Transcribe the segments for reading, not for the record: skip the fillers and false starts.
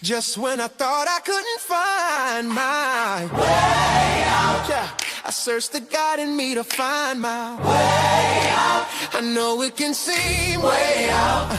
Just when I thought I couldn't find my way out, yeah, I searched the God in me to find my way out. I know it can seem way out,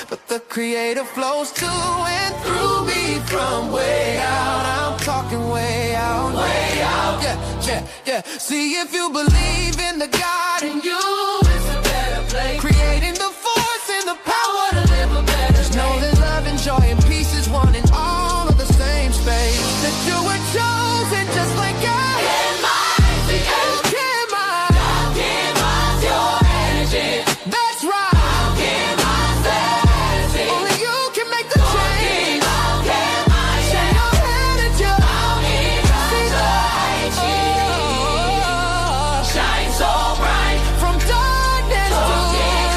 but the Creator flows to and through me from way out. I'm talking way out, yeah, yeah, yeah. See, if you believe in the God in you, it's a better place. Creating the force and the power to live a better. Just know that love and joy and peace is one in all of the same space. That you were chosen just like God. Can mine, can mine. How can mine your energy? That's right. How can mine fantasy? Only you can make the change. How can mine shine your energy? How can mine shine so bright from darkness to light.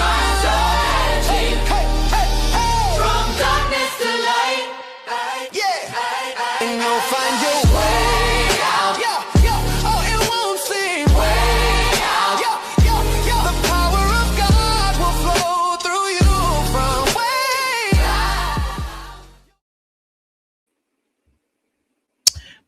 Hey, hey, hey, hey. From darkness to light. Yeah. And you'll find your way out. Yeah, yeah. Oh, it won't seem way out. Yeah, yeah, yeah. The power of God will flow through you from way out.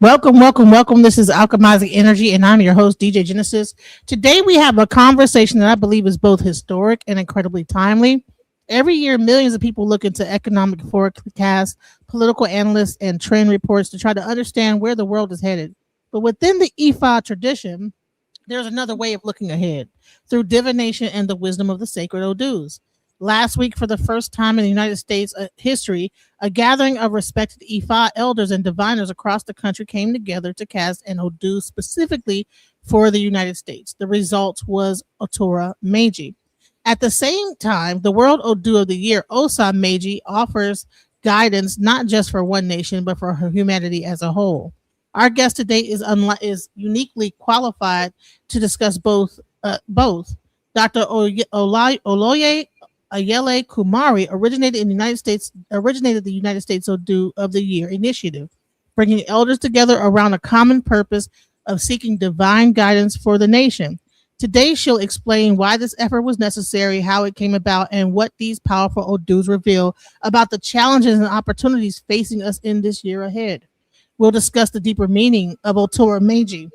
Welcome. This is Alchemizing Energy, and I'm your host, DJ Genesis. Today, we have a conversation that I believe is both historic and incredibly timely. Every year, millions of people look into economic forecasts, political analysts, and trend reports to try to understand where the world is headed. But within the Ifa tradition, there's another way of looking ahead through divination and the wisdom of the sacred Odus. Last week, for the first time in the United States history, a gathering of respected Ifa elders and diviners across the country came together to cast an Odu specifically for the United States. The result was Otura Meji. At the same time, the World Odu of the Year, Osa Meji, offers guidance not just for one nation, but for humanity as a whole. Our guest today is uniquely qualified to discuss both. Dr. Oloye Ayele Kumari originated the United States Odu of the Year initiative, bringing elders together around a common purpose of seeking divine guidance for the nation. Today, she'll explain why this effort was necessary, how it came about, and what these powerful Odus reveal about the challenges and opportunities facing us in this year ahead. We'll discuss the deeper meaning of Otura Meji,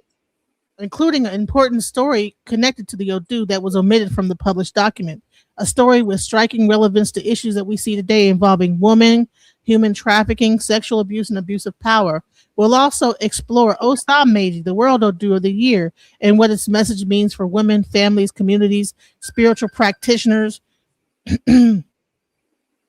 including an important story connected to the Odu that was omitted from the published document, a story with striking relevance to issues that we see today involving women, human trafficking, sexual abuse, and abuse of power. We'll also explore Osa Meji, the World Odu of the Year, and what its message means for women, families, communities, spiritual practitioners, and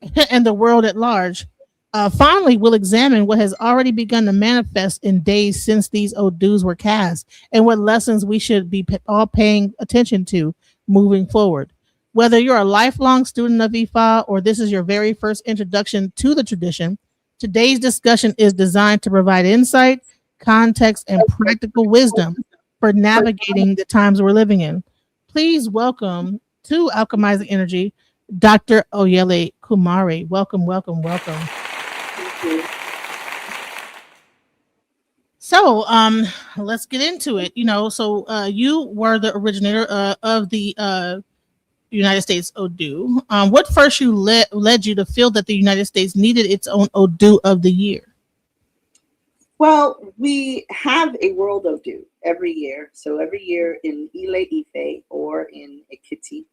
the world at large. Finally, we'll examine what has already begun to manifest in days since these Odus were cast and what lessons we should be all paying attention to moving forward. Whether you're a lifelong student of Ifa or this is your very first introduction to the tradition, today's discussion is designed to provide insight, context, and practical wisdom for navigating the times we're living in. Please welcome to Alchemizing Energy, Dr. Ayele Kumari. Welcome. So, let's get into it. You were the originator of the United States Odu. What first led you to feel that the United States needed its own Odu of the Year? Well, we have a World Odu every year. So every year in Ile Ife or in Ekiti,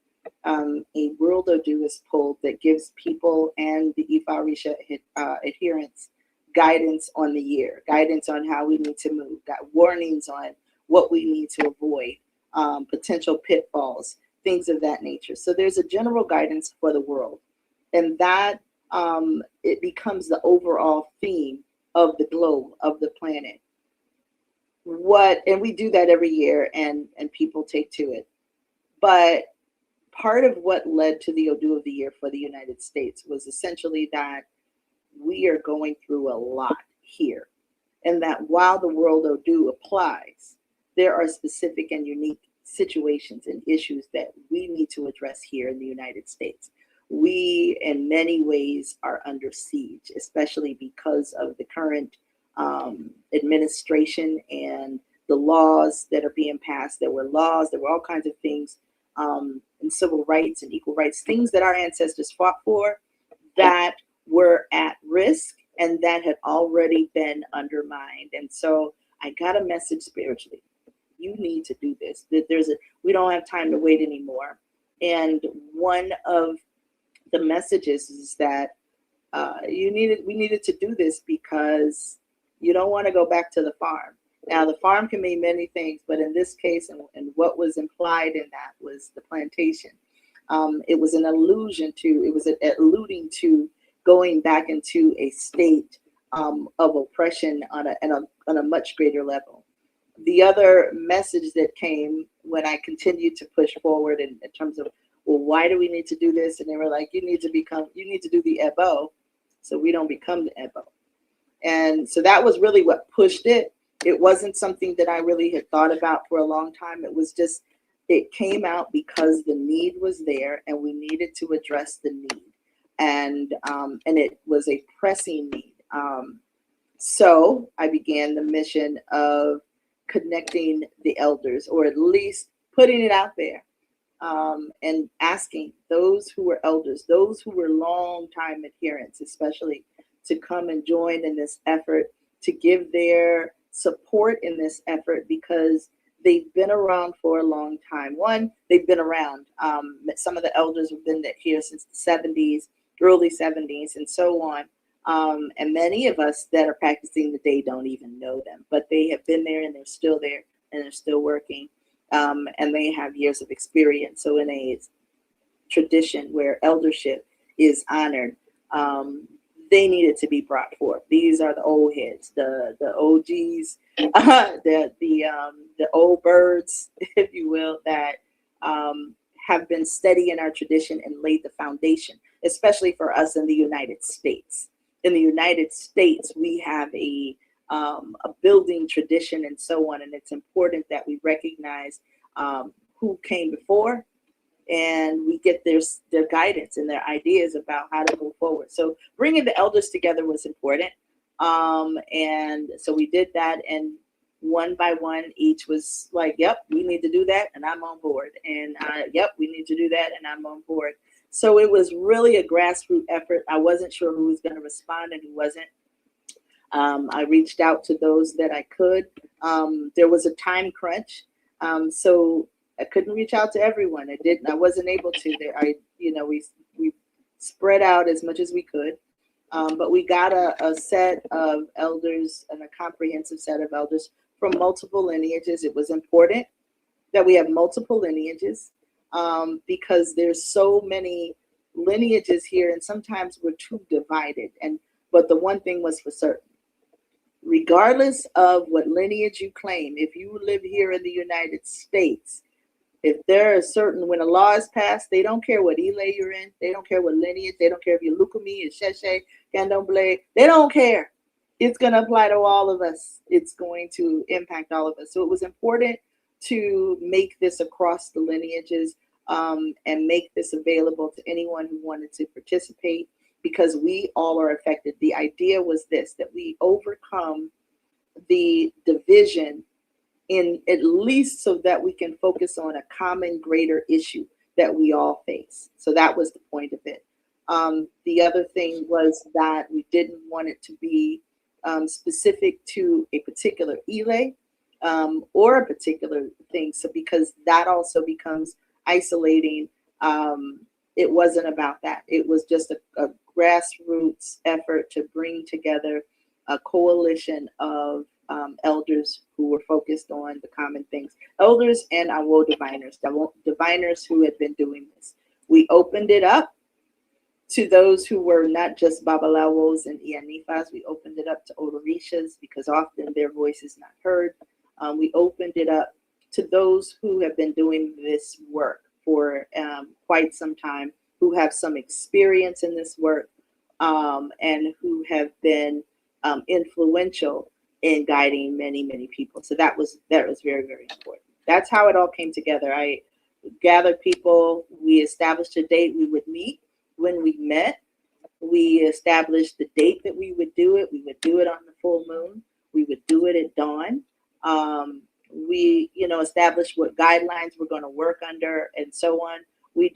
a World Odu is pulled that gives people and the Ifa Orisha adherents guidance on the year, guidance on how we need to move, got warnings on what we need to avoid, potential pitfalls, things of that nature. So there's a general guidance for the world, and that it becomes the overall theme of the globe, of the planet. And we do that every year, and people take to it. But part of what led to the Odu of the Year for the United States was essentially that we are going through a lot here, and that while the World Odu applies, there are specific and unique situations and issues that we need to address here in the United States. We, in many ways, are under siege, especially because of the current administration and the laws that are being passed. There were all kinds of things, and civil rights and equal rights, things that our ancestors fought for that were at risk and that had already been undermined. And so I got a message spiritually. You need to do this. That we don't have time to wait anymore. And one of the messages is that we needed to do this because you don't want to go back to the farm. Now, the farm can mean many things, but in this case, and what was implied in that was the plantation. It was alluding to going back into a state of oppression on a much greater level. The other message that came when I continued to push forward in terms of, well, why do we need to do this? And they were like, you need to do the Ebo, so we don't become the Ebo. And so that was really what pushed it. It wasn't something that I really had thought about for a long time. It was just, it came out because the need was there and we needed to address the need. And it was a pressing need. So I began the mission of connecting the elders, or at least putting it out there, and asking those who were elders, those who were long-time adherents, especially, to come and join in this effort, to give their support in this effort, because they've been around for a long time. One, they've been around. Some of the elders have been here since the 70s, early 70s, and so on. And many of us that are practicing today don't even know them, but they have been there and they're still there and they're still working. And they have years of experience. So in a tradition where eldership is honored, they needed to be brought forth. These are the old heads, the OGs, the old birds, if you will, that have been steady in our tradition and laid the foundation, especially for us in the United States. In the United States, we have a building tradition and so on, and it's important that we recognize who came before, and we get their guidance and their ideas about how to move forward. So bringing the elders together was important, and so we did that, and one by one, each was like, yep, we need to do that, and I'm on board, and yep, we need to do that, and I'm on board. So it was really a grassroots effort. I wasn't sure who was going to respond and who wasn't. I reached out to those that I could. There was a time crunch, so I couldn't reach out to everyone. I wasn't able to. We spread out as much as we could, but we got a set of elders and a comprehensive set of elders from multiple lineages. It was important that we have multiple lineages, because there's so many lineages here, and sometimes we're too divided. But the one thing was for certain. Regardless of what lineage you claim, if you live here in the United States, if there are certain, when a law is passed, they don't care what Ile you're in, they don't care what lineage, they don't care if you're Lukumi, Sheshe, Candomblé, they don't care. It's going to apply to all of us. It's going to impact all of us. So it was important to make this across the lineages, and make this available to anyone who wanted to participate, because we all are affected. The idea was this, that we overcome the division in at least so that we can focus on a common greater issue that we all face. So that was the point of it. The other thing was that we didn't want it to be specific to a particular Ile, or a particular thing. So because that also becomes isolating, it wasn't about that. It was just a grassroots effort to bring together a coalition of elders who were focused on the common things. Elders and Awo diviners who had been doing this. We opened it up to those who were not just Babalawos and Ianifas. We opened it up to Odorishas, because often their voice is not heard. We opened it up to those who have been doing this work for quite some time, who have some experience in this work, and who have been influential in guiding many, many people. So that was very, very important. That's how it all came together. I gathered people. We established a date we would meet. When we met, we established the date that we would do it. We would do it on the full moon. We would do it at dawn. We, established what guidelines we're going to work under, and so on. We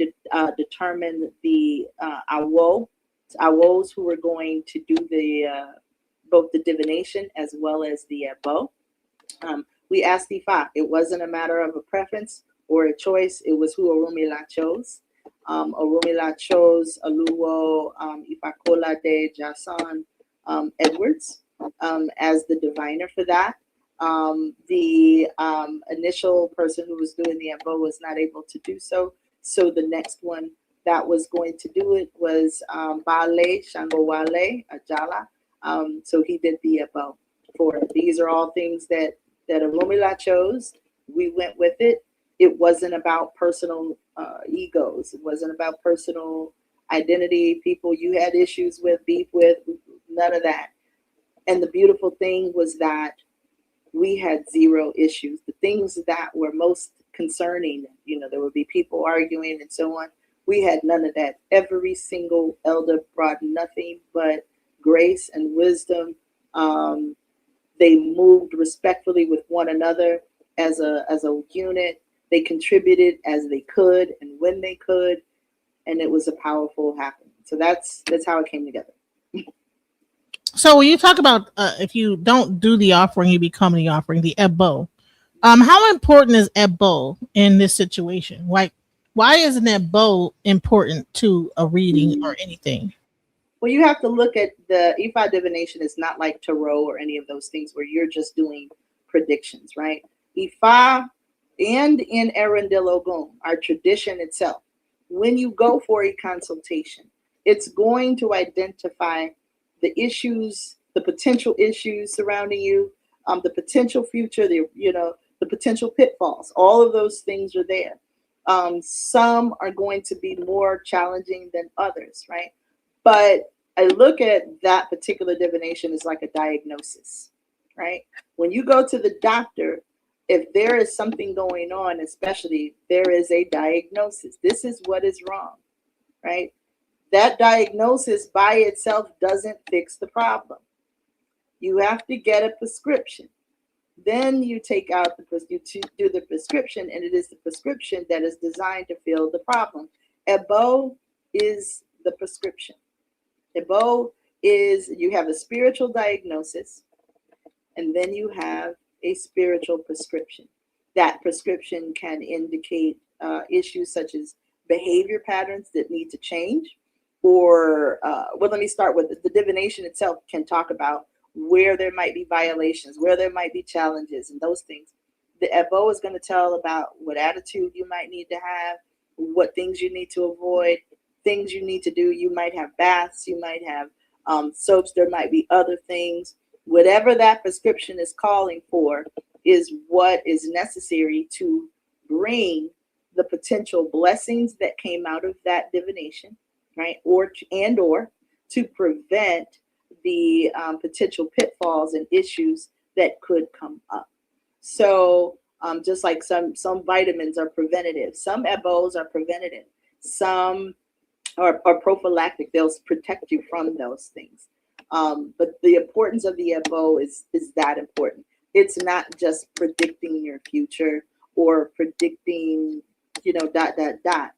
determined the Awo awos who were going to do the both the divination as well as the bow. We asked Ifa. It wasn't a matter of a preference or a choice. It was who Orumila chose. Orumila chose Aluwo Ifakola de Jason Edwards as the diviner for that. The initial person who was doing the Ebo was not able to do so. So the next one that was going to do it was Bale Shangowale Ajala. So he did the Ebo for it. These are all things that Orumila chose. We went with it. It wasn't about personal egos. It wasn't about personal identity, people you had issues with, beef with, none of that. And the beautiful thing was that we had zero issues. The things that were most concerning, there would be people arguing and so on. We had none of that. Every single elder brought nothing but grace and wisdom. They moved respectfully with one another as a unit. They contributed as they could and when they could, and it was a powerful happening. So that's how it came together. So when you talk about if you don't do the offering, you become the offering, the Ebo. How important is Ebo in this situation? Like, why is an Ebo important to a reading or anything? Well, you have to look at the Ifa divination is not like tarot or any of those things where you're just doing predictions, right? Ifa and in Erendilogun, our tradition itself, when you go for a consultation, it's going to identify the issues, the potential issues surrounding you, the potential future, the potential pitfalls. All of those things are there. Some are going to be more challenging than others, right? But I look at that particular divination as like a diagnosis, right? When you go to the doctor, if there is something going on, especially there is a diagnosis. This is what is wrong, right? That diagnosis by itself doesn't fix the problem. You have to get a prescription. Then you take out you do the prescription, and it is the prescription that is designed to fill the problem. Ebo is the prescription. Ebo is, you have a spiritual diagnosis, and then you have a spiritual prescription. That prescription can indicate issues such as behavior patterns that need to change, or, let me start with the divination itself can talk about where there might be violations, where there might be challenges, and those things. The Ebo is going to tell about what attitude you might need to have, what things you need to avoid, things you need to do. You might have baths, you might have soaps, there might be other things. Whatever that prescription is calling for is what is necessary to bring the potential blessings that came out of that divination, right? Or to prevent the potential pitfalls and issues that could come up. So just like some vitamins are preventative, some ebos are preventative, some are prophylactic. They'll protect you from those things. But the importance of the Ebo is that important. It's not just predicting your future or predicting, dot.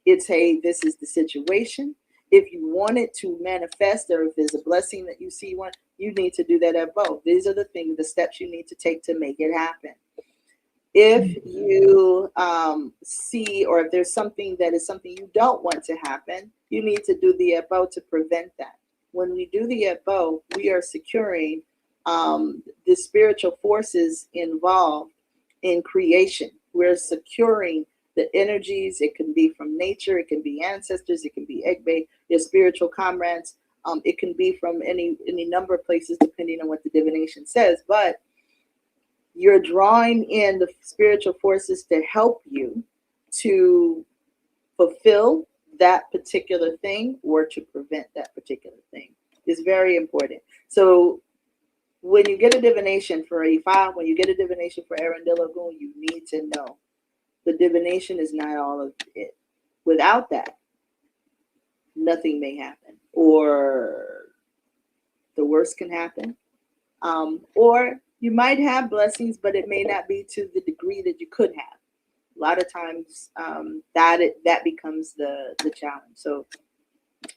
It's, hey, this is the situation. If you want it to manifest, or if there's a blessing that you see one, you need to do that Ebo. These are the things, the steps you need to take to make it happen. If you see, or if there's something that is something you don't want to happen, you need to do the Ebo to prevent that. When we do the Ebo, we are securing the spiritual forces involved in creation. We're securing the energies. It can be from nature, it can be ancestors, it can be Egbe, your spiritual comrades. It can be from any number of places depending on what the divination says. But you're drawing in the spiritual forces to help you to fulfill that particular thing or to prevent that particular thing. Is very important. So when you get a divination for Ifa, when you get a divination for Erendilogun, you need to know the divination is not all of it. Without that, nothing may happen, or the worst can happen, or you might have blessings, but it may not be to the degree that you could have. A lot of times that becomes the challenge. So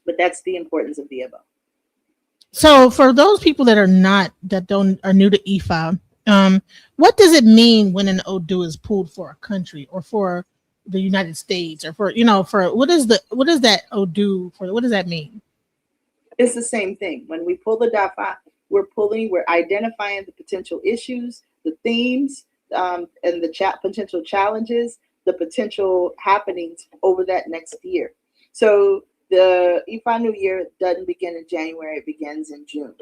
But that's the importance of the above. So for those people that are new to Ifa, what does it mean when an Odu is pulled for a country or for the United States or for for what is that Odu for? What does that mean? It's the same thing. When we pull the dafa, we're identifying the potential issues, the themes, and the potential challenges, the potential happenings over that next year. So the Ifa New Year doesn't begin in January; it begins in June.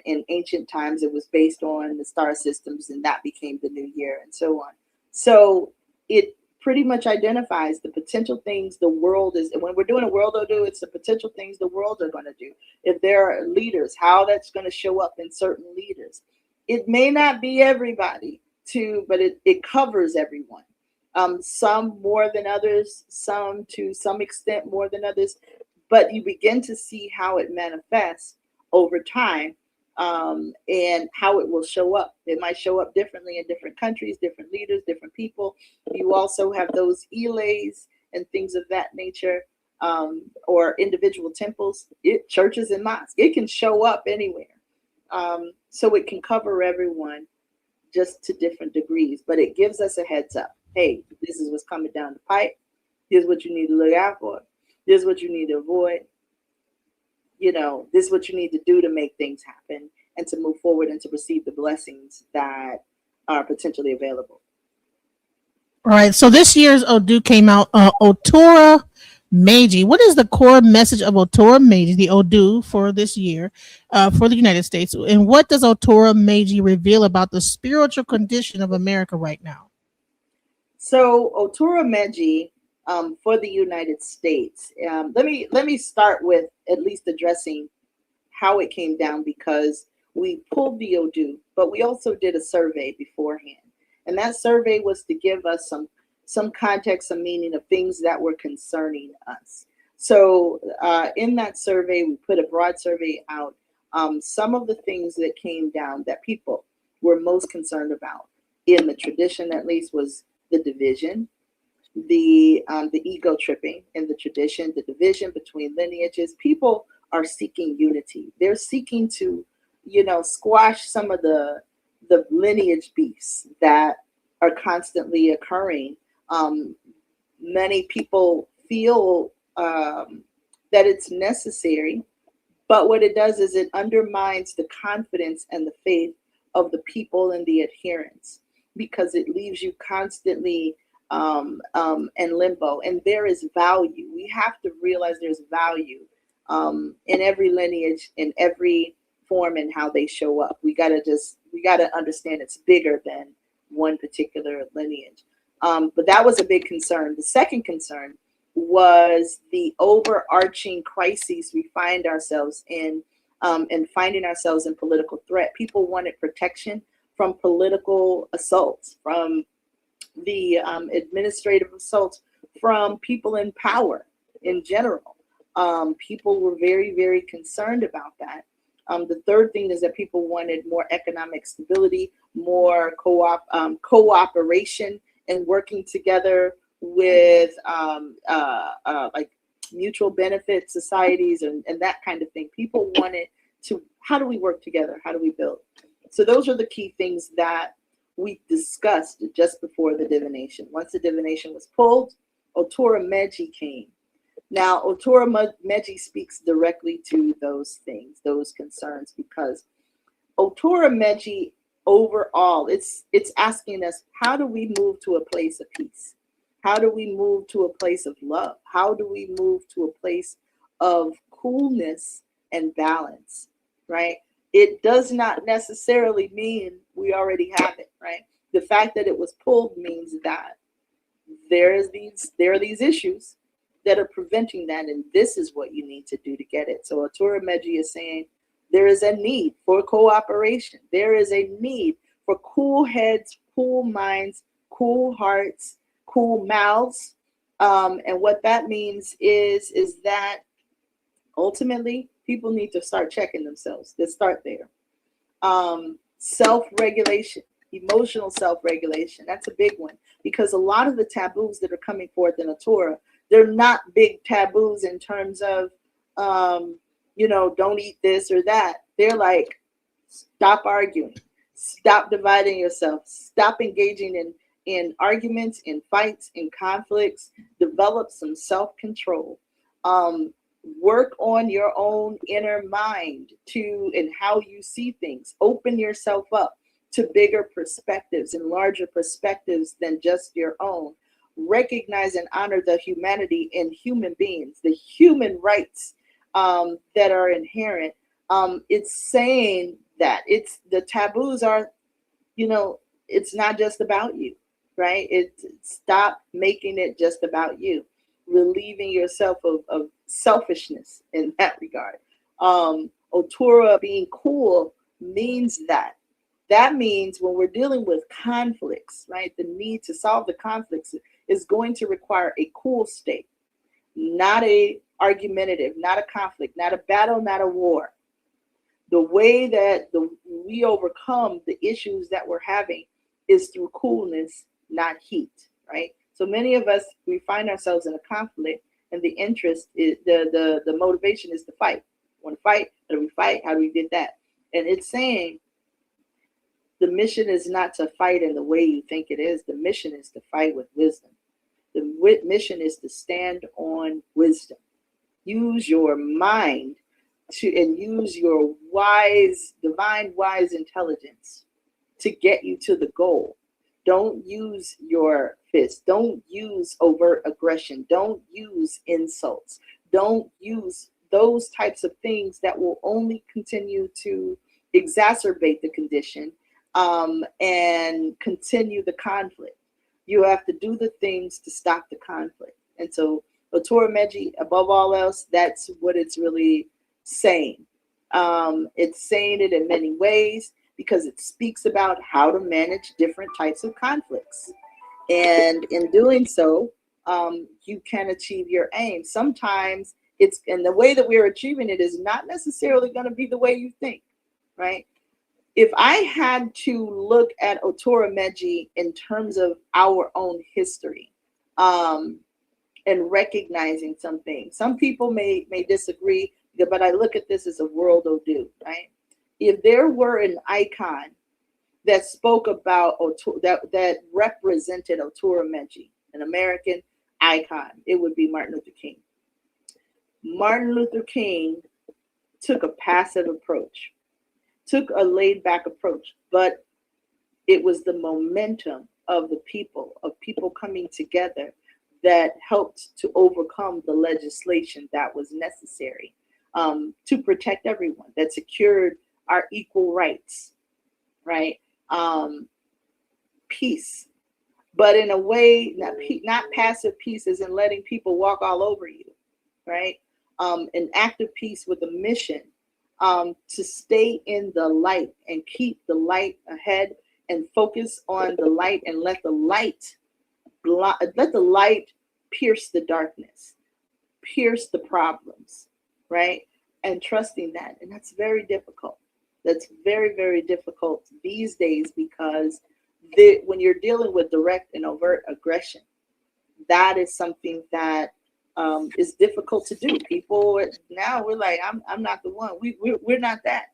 In ancient times, it was based on the star systems, and that became the new year, and so on. So it pretty much identifies the potential things the world is. And when we're doing a World Odu, it's the potential things the world are going to do. If there are leaders, how that's going to show up in certain leaders. It may not be everybody, but it covers everyone. Some more than others, some to some extent more than others, but you begin to see how it manifests over time, and how it will show up. It might show up differently in different countries, different leaders, different people. You also have those ilays and things of that nature, or individual temples, churches and mosques. It can show up anywhere. So it can cover everyone just to different degrees, but it gives us a heads up. Hey, this is what's coming down the pipe. Here's what you need to look out for. Here's what you need to avoid. This is what you need to do to make things happen and to move forward and to receive the blessings that are potentially available. All right. So this year's Odu came out, Otura Meji. What is the core message of Otura Meji, the Odu for this year, for the United States? And what does Otura Meji reveal about the spiritual condition of America right now? So Otura Meji, for the United States, let me start with at least addressing how it came down, because we pulled the Odu, but we also did a survey beforehand. And that survey was to give us some context, some meaning of things that were concerning us. So in that survey, we put a broad survey out. Some of the things that came down that people were most concerned about, in the tradition at least, was the division, the ego tripping in the tradition, the division between lineages. People are seeking unity. They're seeking to, squash some of the lineage beefs that are constantly occurring. Many people feel that it's necessary, but what it does is it undermines the confidence and the faith of the people and the adherents, because it leaves you constantly in limbo. And there is value. We have to realize there's value in every lineage, in every form, and how they show up. We gotta understand it's bigger than one particular lineage. But that was a big concern. The second concern was the overarching crises we find ourselves in, and finding ourselves in political threat. People wanted protection from political assaults, from the administrative assaults, from people in power in general. People were very, very concerned about that. The third thing is that people wanted more economic stability, more cooperation, and working together with like mutual benefit societies and that kind of thing. People wanted to, how do we work together? How do we build? So those are the key things that we discussed just before the divination. Once the divination was pulled, Otura Meji came. Now, Otura Meji speaks directly to those things, those concerns, because Otura Meji overall, it's asking us, how do we move to a place of peace? How do we move to a place of love? How do we move to a place of coolness and balance, right? It does not necessarily mean we already have it, right? The fact that it was pulled means that there are these issues that are preventing that, and this is what you need to do to get it. So Otura Meji is saying there is a need for cooperation. There is a need for cool heads, cool minds, cool hearts, cool mouths. And what that means is that ultimately people need to start checking themselves. Let's start there. Self-regulation, emotional self-regulation. That's a big one, because a lot of the taboos that are coming forth in Otura They're not big taboos in terms of, don't eat this or that. They're like, stop arguing, stop dividing yourself, stop engaging in arguments, in fights, in conflicts, develop some self-control. Work on your own inner mind and how you see things. Open yourself up to bigger perspectives and larger perspectives than just your own. Recognize and honor the humanity in human beings, the human rights that are inherent. It's saying that the taboos are, it's not just about you, right? Stop making it just about you, relieving yourself of selfishness in that regard. Otura being cool means that. That means when we're dealing with conflicts, right, the need to solve the conflicts is going to require a cool state, not a argumentative, not a conflict, not a battle, not a war. The way that we overcome the issues that we're having is through coolness, not heat, right? So many of us, we find ourselves in a conflict, and the interest is the motivation is to fight. Want to fight? How do we fight? How do we get that? And it's saying the mission is not to fight in the way you think it is. The mission is to fight with wisdom. The mission is to stand on wisdom. Use your mind and use your divine wise intelligence to get you to the goal. Don't use your fist. Don't use overt aggression. Don't use insults. Don't use those types of things that will only continue to exacerbate the condition and continue the conflict. You have to do the things to stop the conflict. And so Otura Meji, above all else, that's what it's really saying. It's saying it in many ways because it speaks about how to manage different types of conflicts. And in doing so, you can achieve your aim. Sometimes and the way that we're achieving it is not necessarily going to be the way you think, right? If I had to look at Otura Meji in terms of our own history, and recognizing some things, some people may disagree, but I look at this as a World Odu, right? If there were an icon that spoke about that represented Otura Meji, an American icon, it would be Martin Luther King. Martin Luther King took a passive approach, took a laid back approach, but it was the momentum of people coming together that helped to overcome the legislation that was necessary to protect everyone, that secured our equal rights, right? Peace, but in a way, not passive peace as in letting people walk all over you, right? An active peace with a mission to stay in the light and keep the light ahead and focus on the light and let the light pierce the darkness, pierce the problems, right? And trusting that. And that's very difficult. That's very, very difficult these days because when you're dealing with direct and overt aggression, that is something that is difficult to do. People now, we're like, I'm not the one. We're not that.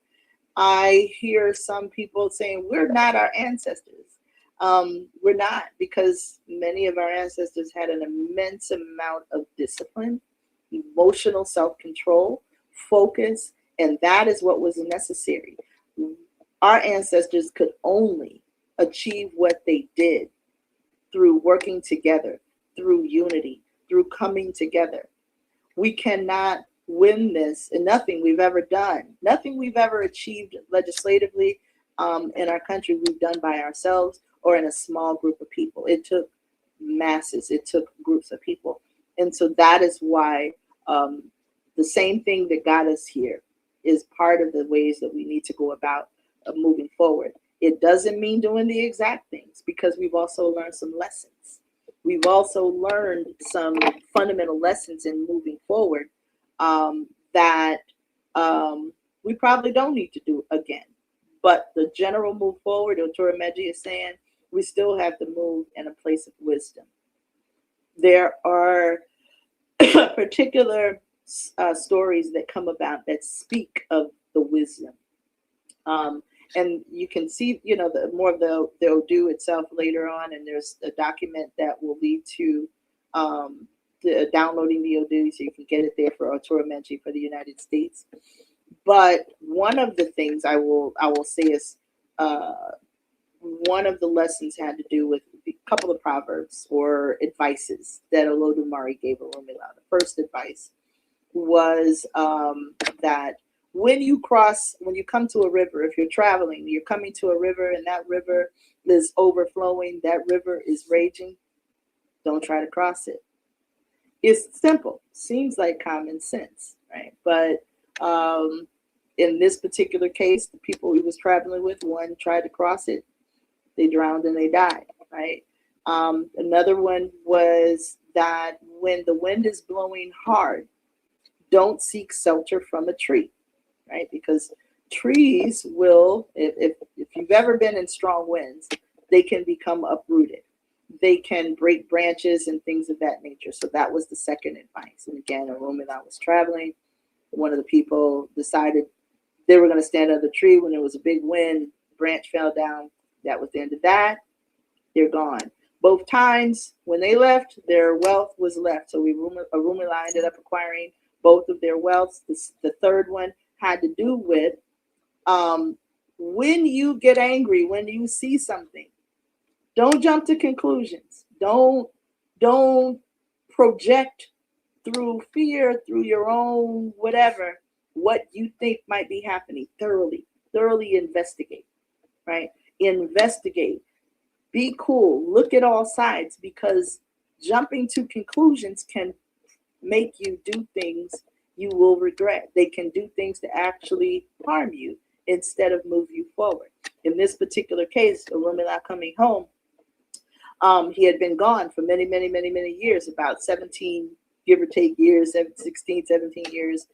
I hear some people saying we're not our ancestors. We're not, because many of our ancestors had an immense amount of discipline, emotional self-control, focus, and that is what was necessary. Our ancestors could only achieve what they did through working together, through unity, through coming together. We cannot win this, and nothing we've ever done, nothing we've ever achieved legislatively in our country, we've done by ourselves or in a small group of people. It took masses, it took groups of people. And so that is why the same thing that got us here is part of the ways that we need to go about moving forward. It doesn't mean doing the exact things, because we've also learned some lessons. We've also learned some fundamental lessons in moving forward that we probably don't need to do again. But the general move forward, Otura Meji is saying, we still have to move in a place of wisdom. There are particular stories that come about that speak of the wisdom. And you can see, the more of the Odu itself later on, and there's a document that will lead to downloading the Odu, so you can get it there for Otura Meji for the United States. But one of the things I will say is one of the lessons had to do with a couple of proverbs or advices that Olodumare gave Orunmila. The first advice was that when you come to a river, if you're traveling, you're coming to a river and that river is overflowing, that river is raging, don't try to cross it. It's simple, seems like common sense, right? But in this particular case, the people he was traveling with, one tried to cross it, they drowned and they died, right? Another one was that when the wind is blowing hard, don't seek shelter from a tree, right? Because trees will, if you've ever been in strong winds, they can become uprooted. They can break branches and things of that nature. So that was the second advice. And again, a woman that was traveling, one of the people decided they were going to stand under the tree when there was a big wind, branch fell down. That was the end of that. They're gone. Both times when they left, their wealth was left. So Orunmila ended up acquiring both of their wealths. The third one had to do with when you get angry, when you see something, don't jump to conclusions. Don't project through fear, through your own whatever, what you think might be happening. Thoroughly investigate, right? Investigate. Be cool. Look at all sides, because jumping to conclusions can make you do things you will regret. They can do things to actually harm you instead of move you forward. In this particular case, Orunmila coming home, he had been gone for many years, about 17, give or take years, 16, 17 years.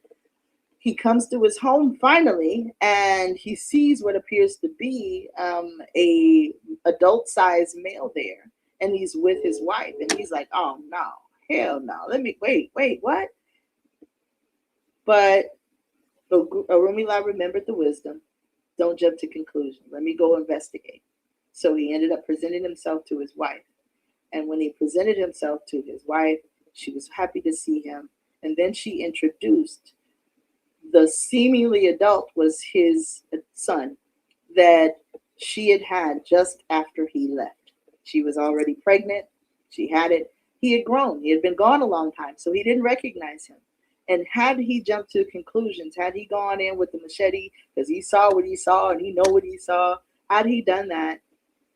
He comes to his home finally, and he sees what appears to be a adult-sized male there, and he's with his wife, and he's like, oh no, hell no, let me wait, what? But Orunmila remembered the wisdom. Don't jump to conclusion. Let me go investigate. So he ended up presenting himself to his wife. And when he presented himself to his wife, she was happy to see him. And then she introduced the seemingly adult was his son that she had just after he left. She was already pregnant. She had it. He had grown. He had been gone a long time, so he didn't recognize him. And had he jumped to conclusions, had he gone in with the machete because he saw what he saw and he know what he saw, had he done that,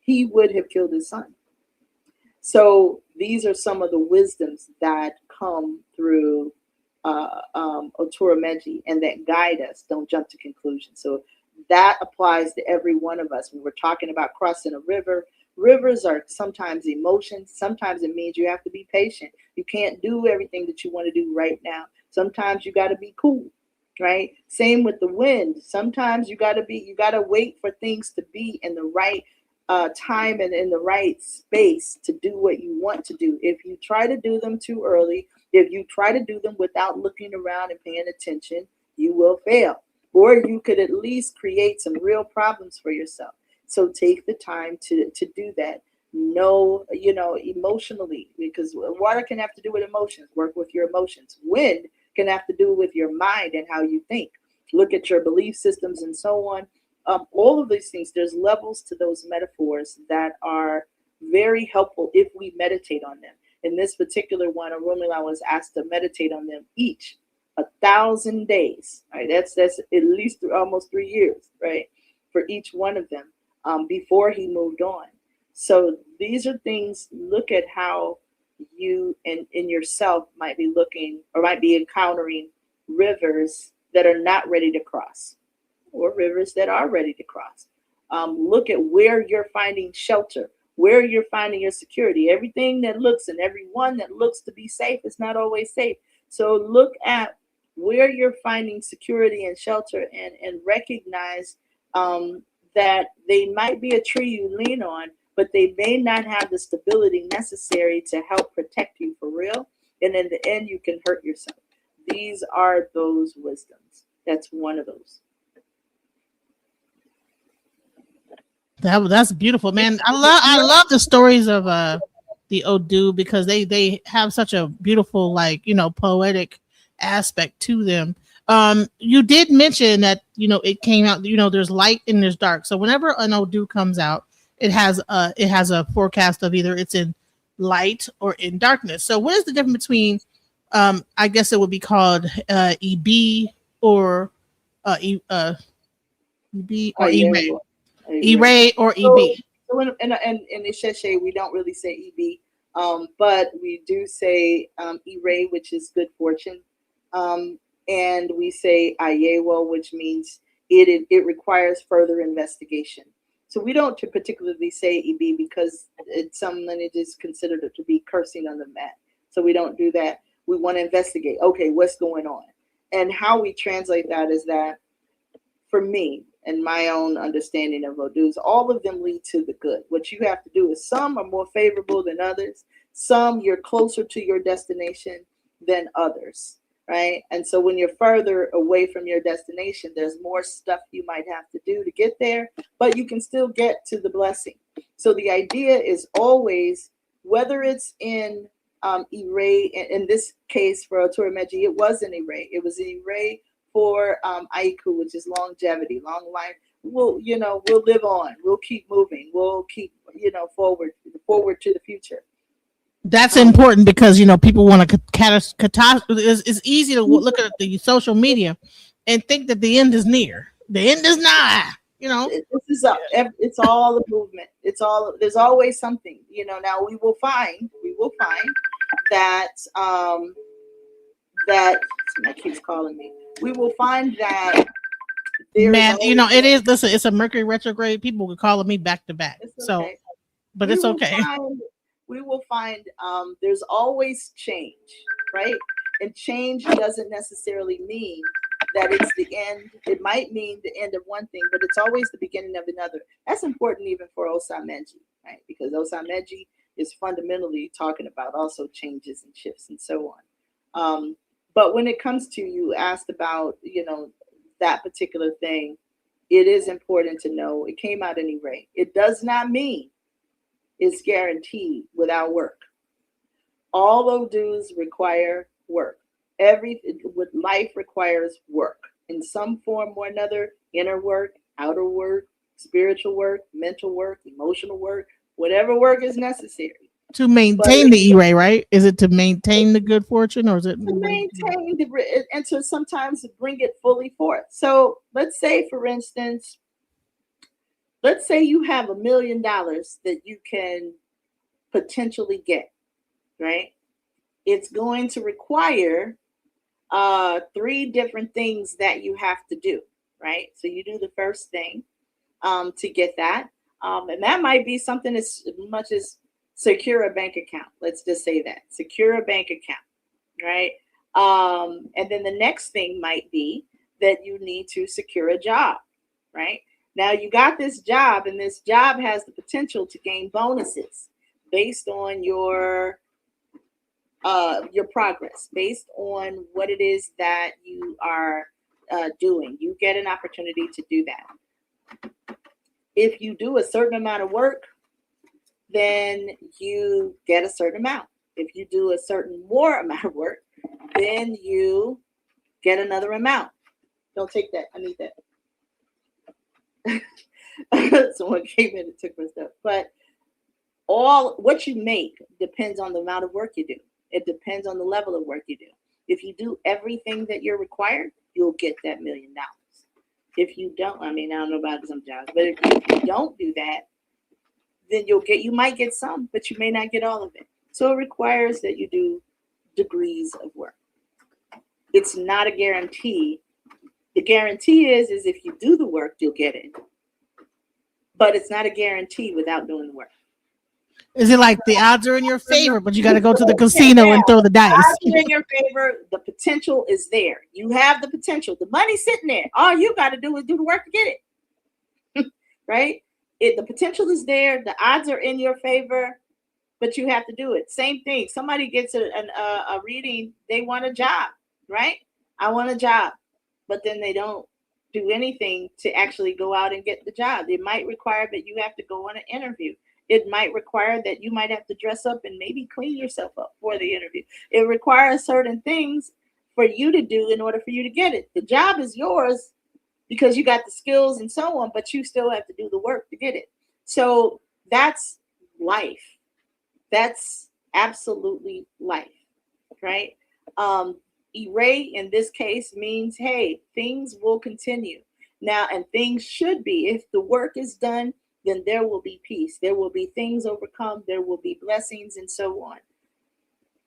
he would have killed his son. So these are some of the wisdoms that come through Otura Meji and that guide us. Don't jump to conclusions. So that applies to every one of us. When we're talking about crossing a river, rivers are sometimes emotions. Sometimes it means you have to be patient. You can't do everything that you want to do right now. Sometimes you got to be cool, right? Same with the wind. Sometimes you got to wait for things to be in the right time and in the right space to do what you want to do. If you try to do them too early, if you try to do them without looking around and paying attention, you will fail. Or you could at least create some real problems for yourself. So take the time to do that. No, emotionally, because water can have to do with emotions. Work with your emotions. Wind can have to do with your mind and how you think. Look at your belief systems and so on. All of these things, there's levels to those metaphors that are very helpful if we meditate on them. In this particular one, Orunmila was asked to meditate on them each 1,000 days. Right, that's at least almost 3 years, right, for each one of them before he moved on. So these are things. Look at how you and in yourself might be looking or might be encountering rivers that are not ready to cross, or rivers that are ready to cross. Look at where you're finding shelter, where you're finding your security. Everything that looks and everyone that looks to be safe is not always safe. So look at where you're finding security and shelter, and recognize that they might be a tree you lean on, but they may not have the stability necessary to help protect you for real. and in the end, you can hurt yourself. These are those wisdoms. That's one of those. That's beautiful, man. I love the stories of the Odu because they have such a beautiful, like, poetic aspect to them. You did mention that it came out. There's light and there's dark. So whenever an Odu comes out, it has a forecast of either it's in light or in darkness. So what is the difference between I guess it would be called EB or EB or E-Ray? E-Ray or EB. So in Isheshe, we don't really say EB, but we do say E-Ray, which is good fortune. And we say Ayewo, which means it requires further investigation. So we don't particularly say EB because some lineages considered it to be cursing on the mat. So we don't do that. We want to investigate. Okay, what's going on? And how we translate that is that, for me and my own understanding of Odus, all of them lead to the good. What you have to do is some are more favorable than others. Some you're closer to your destination than others, right? And so when you're further away from your destination, there's more stuff you might have to do to get there, but you can still get to the blessing. So the idea is always, whether it's in E-Ray, in this case for Otura Meji, it was an E-Ray. It was an E-Ray for Aiku, which is longevity, long life. We'll live on. We'll keep moving. We'll keep, forward to the future. That's important because people want to catastrophe. It's easy to look at the social media and think that the end is near. The end is nigh. It's all a movement. There's always something. Now we will find that that somebody keeps calling me. We will find that. Man, it is. Listen, it's a Mercury retrograde. People are calling me back to back. Okay. So, but it's okay. We will find there's always change, right? And change doesn't necessarily mean that it's the end. It might mean the end of one thing, but it's always the beginning of another. That's important even for Osa Meji, right? Because Osa Meji is fundamentally talking about also changes and shifts and so on. But when it comes to, you asked about, that particular thing, it is important to know it came out in E-Ray. It does not mean it's guaranteed without work. All Odus require work. With life requires work in some form or another: inner work, outer work, spiritual work, mental work, emotional work, whatever work is necessary. To maintain the E-Ray, right? Is it to maintain the good fortune, or is it to maintain and to sometimes bring it fully forth? So let's say, for instance, you have $1 million that you can potentially get, right? It's going to require 3 different things that you have to do, right? So you do the first thing to get that. And that might be something as much as secure a bank account. Let's just say that. Secure a bank account, right? And then the next thing might be that you need to secure a job, right? Now you got this job, and this job has the potential to gain bonuses based on your progress, based on what it is that you are doing. You get an opportunity to do that. If you do a certain amount of work, then you get a certain amount. If you do a certain more amount of work, then you get another amount. Don't take that. I need that. Someone came in and took my stuff. But what you make depends on the amount of work you do. It depends on the level of work you do. If you do everything that you're required, you'll get that $1 million. If you don't, I don't know about some jobs, but if you don't do that, then you might get some, but you may not get all of it. So it requires that you do degrees of work. It's not a guarantee. The guarantee is if you do the work, you'll get it. But it's not a guarantee without doing the work. Is it like the odds are in your favor, but you got to go to the casino and throw the dice? Odds are in your favor. The potential is there. You have the potential. The money's sitting there. All you got to do is do the work to get it. Right? The potential is there. The odds are in your favor. but you have to do it. Same thing. Somebody gets a reading, they want a job, right? I want a job, but then they don't do anything to actually go out and get the job. It might require that you have to go on an interview. It might require that you might have to dress up and maybe clean yourself up for the interview. It requires certain things for you to do in order for you to get it. The job is yours because you got the skills and so on, but you still have to do the work to get it. So that's life. That's absolutely life, right? Ire in this case means, hey, things will continue now, and things should be. If the work is done, then there will be peace. There will be things overcome. There will be blessings and so on.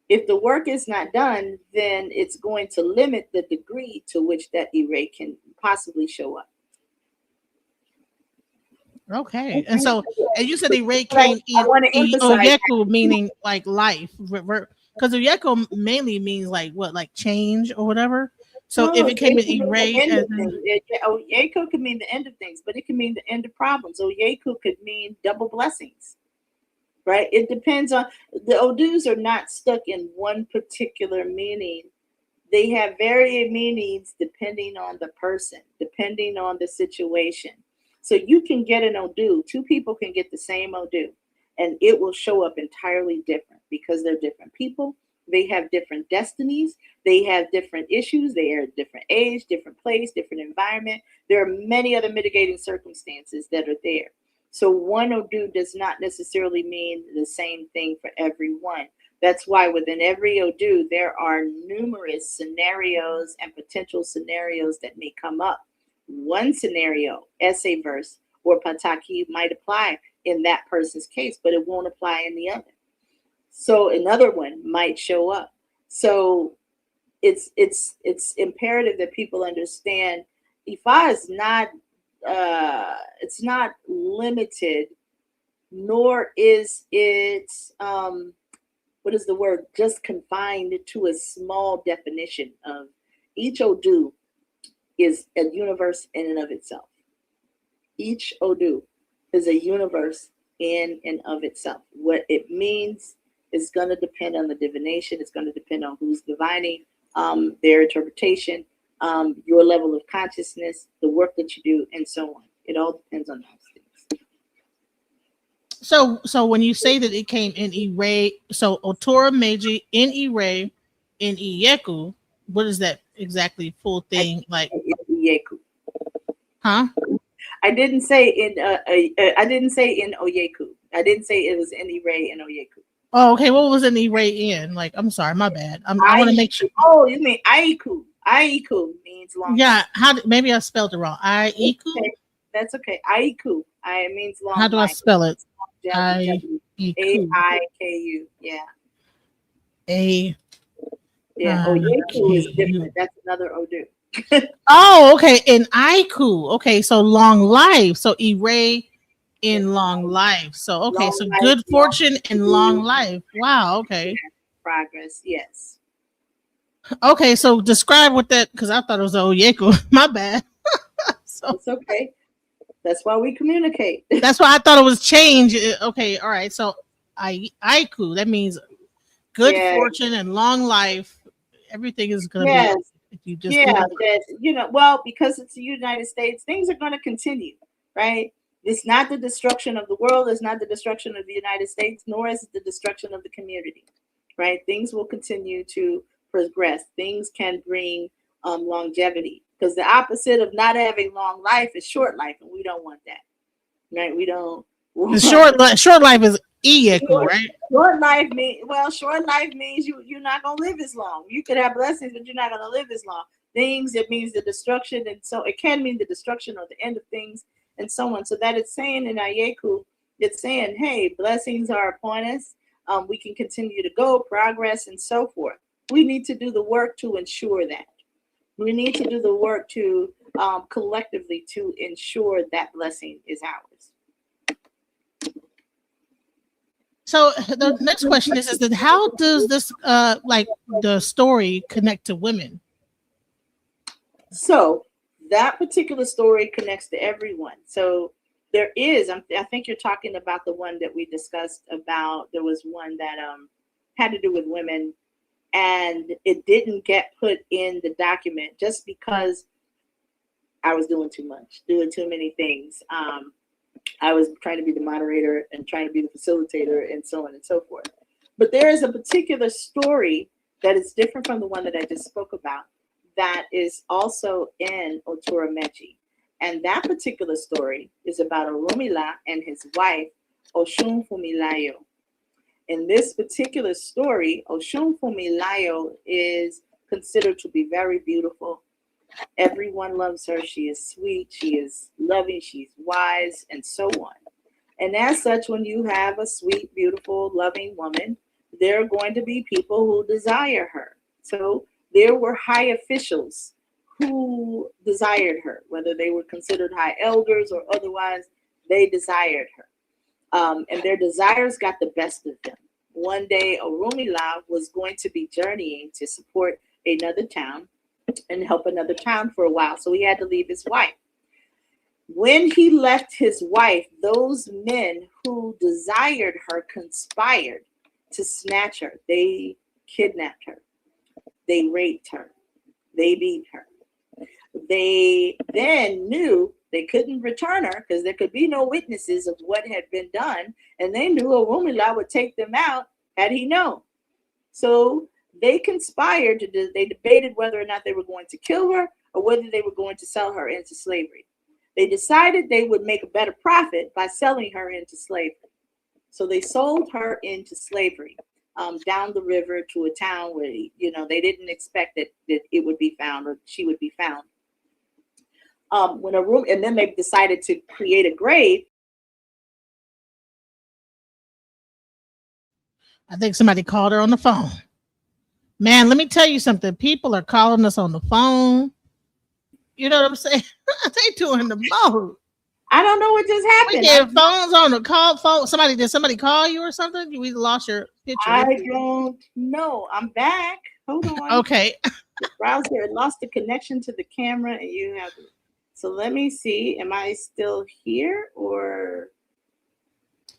If the work is not done, then it's going to limit the degree to which that Ire can possibly show up. Okay. And so, and you said Ire came in Oyeku, meaning like life. Because Oyeku mainly means like what, like change or whatever. So no, if it came in Ire, Oyeku could mean the end of things, but it can mean the end of problems. Oyeku could mean double blessings, right? It depends on, the Odus are not stuck in one particular meaning. They have varied meanings depending on the person, depending on the situation. So you can get an Odu, two people can get the same Odu, and it will show up entirely different because they're different people. They have different destinies. They have different issues. They are different age, different place, different environment. There are many other mitigating circumstances that are there. So one Odu does not necessarily mean the same thing for everyone. That's why within every Odu, there are numerous scenarios and potential scenarios that may come up. One scenario, essay verse or pataki, might apply in that person's case, but it won't apply in the other. So another one might show up. So it's imperative that people understand Ifa is not it's not limited, nor is it what is the word, just confined to a small definition of each Odu is a universe in and of itself. Each Odu is a universe in and of itself. What it means is going to depend on the divination. It's going to depend on who's divining, their interpretation, your level of consciousness, the work that you do, and so on. It all depends on those things. So when you say that it came in Ire, so Otura Meji in Ire, in Iyeku, what is that exactly full thing like? Iyeku. Huh? I didn't say in I didn't say in Oyeku. I didn't say it was in Ire and Oyeku. Oh, okay. What was in Ire in? Like, I'm sorry, my bad. I want to make sure. Oh, you mean Aiku? Aiku means long. Yeah. Maybe I spelled it wrong. Aiku. Okay. That's okay. Aiku. It means long. How do I spell it? Aiku. AIKU. Yeah. Yeah. Oyeku is different. That's another Odu. Oh, okay. In Aiku. Okay, so long life. So Ire in long life. So okay, long so life, good fortune and long life. Wow. Okay. Progress. Yes. Okay, so describe what that, because I thought it was Oyeku. My bad. So it's okay. That's why we communicate. That's why I thought it was change. Okay, all right. So Aiku, that means good fortune and long life. Everything is gonna be if you just well, because it's the United States, things are gonna continue, right? It's not the destruction of the world, it's not the destruction of the United States, nor is it the destruction of the community, right? Things will continue to progress. Things can bring longevity, because the opposite of not having long life is short life, and we don't want that, right? We don't. The short life is Iyeku, right? Short life means you're not gonna live as long. You could have blessings, but you're not gonna live as long. Things, it means the destruction, and so it can mean the destruction or the end of things, and so on. So that it's saying in Iyeku, it's saying, hey, blessings are upon us. We can continue to go, progress, and so forth. We need to do the work to ensure that. We need to do the work to collectively to ensure that blessing is ours. So the next question is that how does this like the story connect to women? So that particular story connects to everyone. So There is. I think you're talking about the one that we discussed about. There was one that had to do with women, and it didn't get put in the document just because I was doing too much, doing too many things. I was trying to be the moderator and trying to be the facilitator and so on and so forth. But there is a particular story that is different from the one that I just spoke about that is also in Otura Meji. And that particular story is about Orunmila and his wife, Oshunfunmilayo. In this particular story, Oshunfunmilayo is considered to be very beautiful. Everyone loves her. She is sweet. She is loving. She's wise, and so on. And as such, when you have a sweet, beautiful, loving woman, there are going to be people who desire her. So there were high officials who desired her, whether they were considered high elders or otherwise, they desired her. And their desires got the best of them. One day, Orunmila was going to be journeying to support another town and help another town for a while. So he had to leave his wife. When he left his wife, those men who desired her conspired to snatch her. They kidnapped her. They raped her. They beat her. They then knew they couldn't return her because there could be no witnesses of what had been done. And they knew Orunmila would take them out had he known. So they conspired they debated whether or not they were going to kill her or whether they were going to sell her into slavery. They decided they would make a better profit by selling her into slavery. So they sold her into slavery down the river to a town where, they didn't expect that it would be found or she would be found. And then they decided to create a grave. I think somebody called her on the phone. Man, let me tell you something. People are calling us on the phone. You know what I'm saying? They doing the most. I don't know what just happened. We get phones on the call phone. Did somebody call you or something? We lost your picture. I don't know. I'm back. Hold on. Okay. The browser lost the connection to the camera, and you have. So let me see. Am I still here or?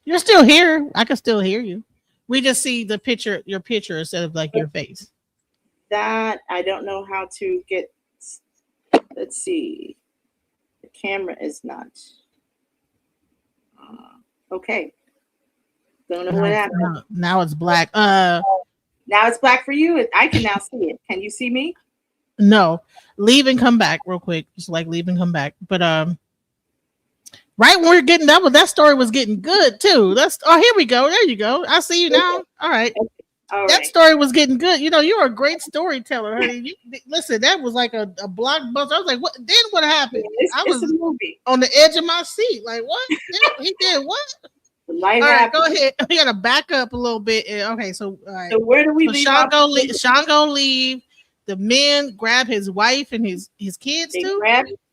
You're still here. I can still hear you. We just see the picture, your picture instead of like your face. That I don't know how to get. Let's see. The camera is not. Okay. Don't know what happened. Now it's black. Now it's black for you. I can now see it. Can you see me? No. Leave and come back real quick. Just like leave and come back. But right when we're getting that story was getting good too. Here we go. There you go. I see you now. All right. That story was getting good. You're a great storyteller, honey. Listen, that was like a blockbuster. I was like, what? Then what happened? I was on the edge of my seat. Like, what? He did what? All right, go ahead. We got to back up a little bit. Okay, so all right. So where do we leave? Sean go leave. The men grab his wife and his kids too.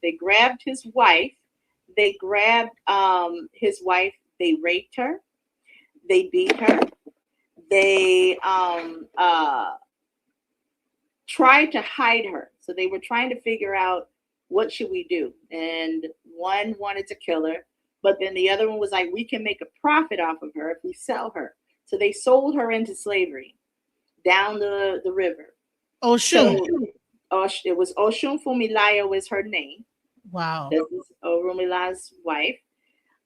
They grabbed his wife. They grabbed his wife. They raped her. They beat her. They tried to hide her. So they were trying to figure out what should we do. And one wanted to kill her, but then the other one was like, we can make a profit off of her if we sell her. So they sold her into slavery down the river. Oshun. It was Oshunfunmilayo was her name. Wow. This is Orunmila's wife.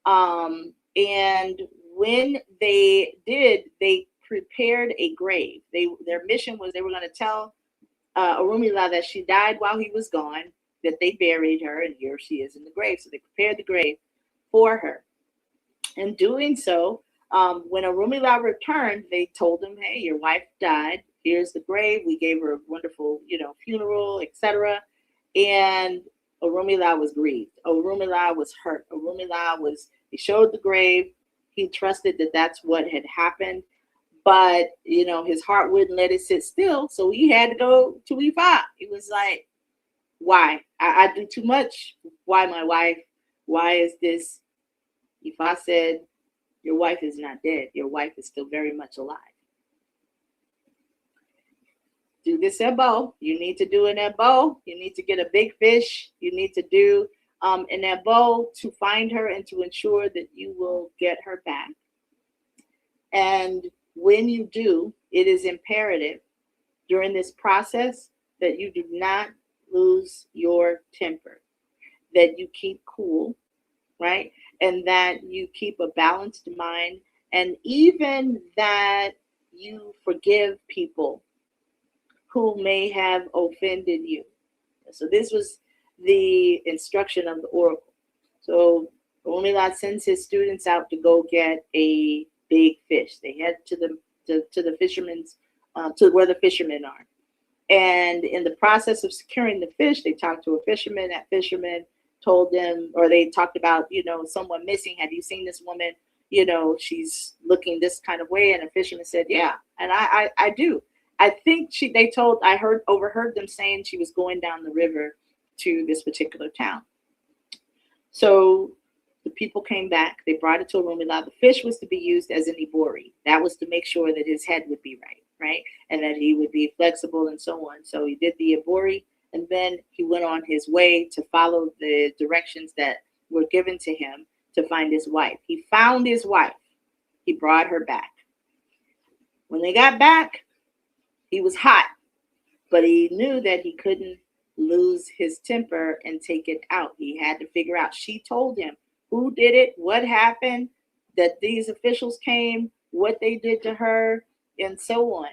And when they did, they prepared a grave. Their mission was they were going to tell Orunmila that she died while he was gone, that they buried her, and here she is in the grave. So they prepared the grave for her. In doing so, when Orunmila returned, they told him, hey, your wife died. Here's the grave. We gave her a wonderful, funeral, etc. And Orunmila was grieved. Orunmila was hurt. He showed the grave. He trusted that that's what had happened. But, his heart wouldn't let it sit still. So he had to go to Ifa. He was like, why? I do too much. Why my wife? Why is this? Ifa said, your wife is not dead. Your wife is still very much alive. Do this ebo. You need to do an ebo. You need to get a big fish. You need to do in that bow to find her and to ensure that you will get her back. And when you do, it is imperative during this process that you do not lose your temper, that you keep cool, right? And that you keep a balanced mind, and even that you forgive people who may have offended you. So this was the instruction of the oracle. So Omila sends his students out to go get a big fish. They head to the fishermen's to where the fishermen are. And in the process of securing the fish, they talked to a fisherman. That fisherman told them, or they talked about, someone missing. Have you seen this woman? She's looking this kind of way. And a fisherman said, yeah. And I do. I think I overheard them saying she was going down the river to this particular town. So the people came back. They brought it to Orumila. The fish was to be used as an ibori. That was to make sure that his head would be right? And that he would be flexible and so on. So he did the ibori, and then he went on his way to follow the directions that were given to him to find his wife. He found his wife. He brought her back. When they got back, he was hot, but he knew that he couldn't lose his temper and take it out. He had to figure out. She told him who did it, what happened, that these officials came, what they did to her, and so on.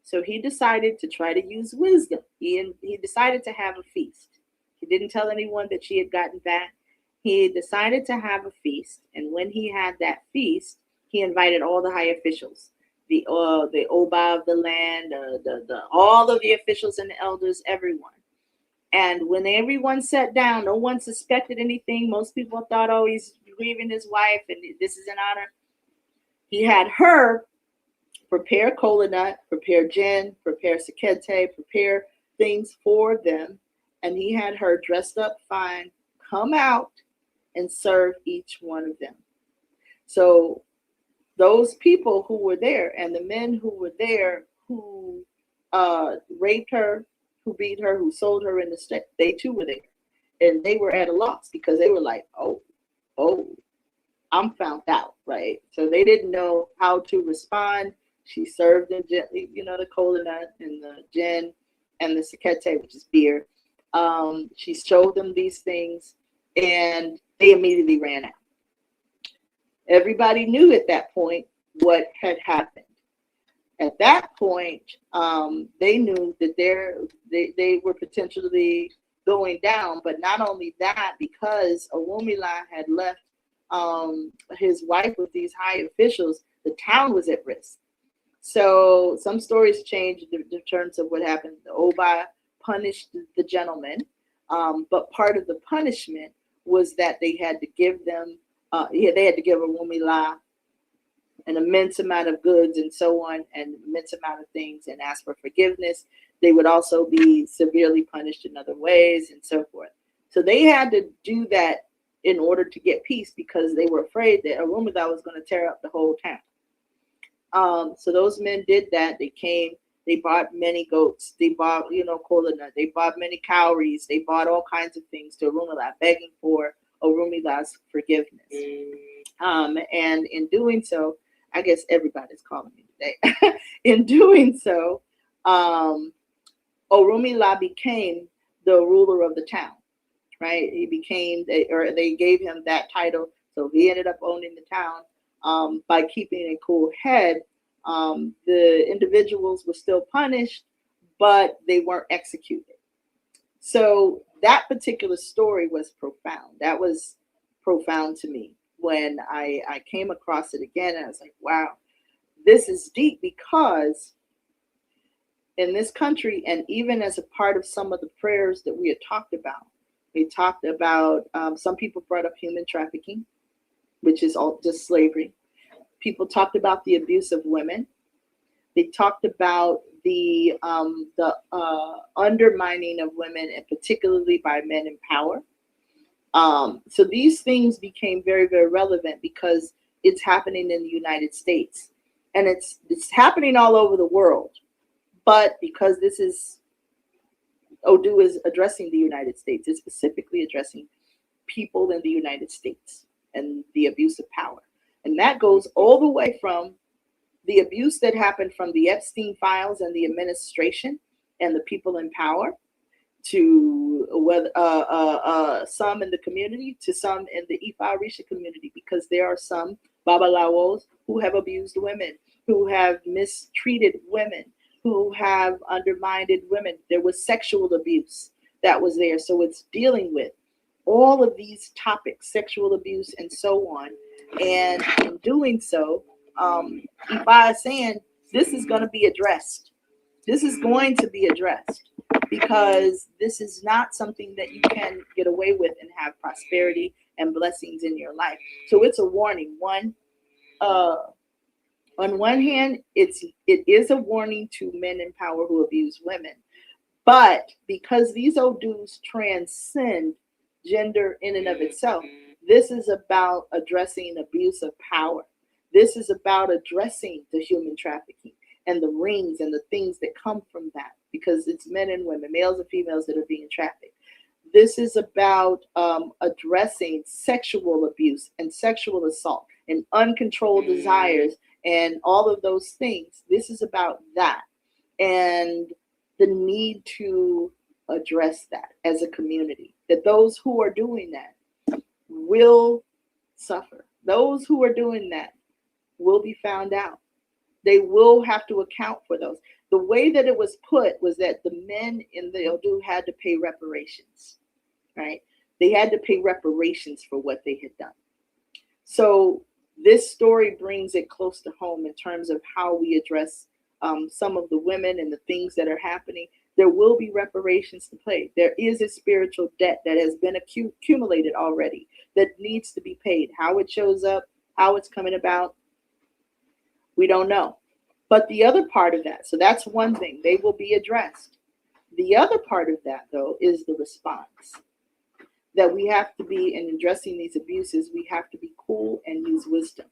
So he decided to try to use wisdom. He decided to have a feast. He didn't tell anyone that she had gotten back. He decided to have a feast, and when he had that feast, he invited all the high officials, the Oba of the land, all of the officials and the elders, everyone. And when everyone sat down, no one suspected anything. Most people thought, oh, he's grieving his wife, and this is an honor. He had her prepare kola nut, prepare gin, prepare sekete, prepare things for them. And he had her dressed up fine, come out and serve each one of them. So those people who were there, and the men who were there, who raped her, who beat her, who sold her in the state, they too were there. And they were at a loss because they were like, oh, I'm found out, right? So they didn't know how to respond. She served them gently, the kola nut and the gin and the sekete, which is beer. She showed them these things, and they immediately ran out. Everybody knew at that point what had happened. At that point, they knew that they were potentially going down. But not only that, because Orumila had left his wife with these high officials, the town was at risk. So some stories changed in terms of what happened. The Oba punished the gentleman, but part of the punishment was that they had to give them, they had to give Orumila an immense amount of goods and so on, and immense amount of things, and ask for forgiveness. They would also be severely punished in other ways and so forth. So they had to do that in order to get peace, because they were afraid that Orumila was going to tear up the whole town. So those men did that. They came, they bought many goats, they bought, kola nut, they bought many cowries, they bought all kinds of things to Orumila, begging for Orumila's forgiveness. And in doing so, I guess everybody's calling me today. In doing so, Orumila became the ruler of the town, right? He became, they gave him that title, so he ended up owning the town. By keeping a cool head, the individuals were still punished, but they weren't executed. So that particular story was profound. That was profound to me when I came across it again, and I was like, wow, this is deep, because in this country, and even as a part of some of the prayers that we had talked about, some people brought up human trafficking, which is all just slavery. People talked about the abuse of women. They talked about the undermining of women, and particularly by men in power. So these things became very, very relevant because it's happening in the United States, and it's happening all over the world. But because Odu is addressing the United States, it's specifically addressing people in the United States and the abuse of power. And that goes all the way from the abuse that happened from the Epstein files and the administration and the people in power, to whether some in the community, to some in the Ifa Orisha community, because there are some Babalawos who have abused women, who have mistreated women, who have undermined women. There was sexual abuse that was there. So it's dealing with all of these topics, sexual abuse and so on. And in doing so, Ifa is saying this is going to be addressed. This is going to be addressed, because this is not something that you can get away with and have prosperity and blessings in your life. So it's a warning. On one hand, it is a warning to men in power who abuse women. But because these Odus transcend gender in and of itself, this is about addressing abuse of power. This is about addressing the human trafficking and the rings and the things that come from that, because it's men and women, males and females, that are being trafficked. This is about addressing sexual abuse and sexual assault and uncontrolled desires and all of those things. This is about that, and the need to address that as a community, that those who are doing that will suffer. Those who are doing that will be found out. They will have to account for those. The way that it was put was that the men in the Odu had to pay reparations, right? They had to pay reparations for what they had done. So this story brings it close to home in terms of how we address some of the women and the things that are happening. There will be reparations to pay. There is a spiritual debt that has been accumulated already that needs to be paid. How it shows up, how it's coming about, we don't know. But the other part of that, so that's one thing, they will be addressed. The other part of that, though, is the response. That we have to be, in addressing these abuses, we have to be cool and use wisdom.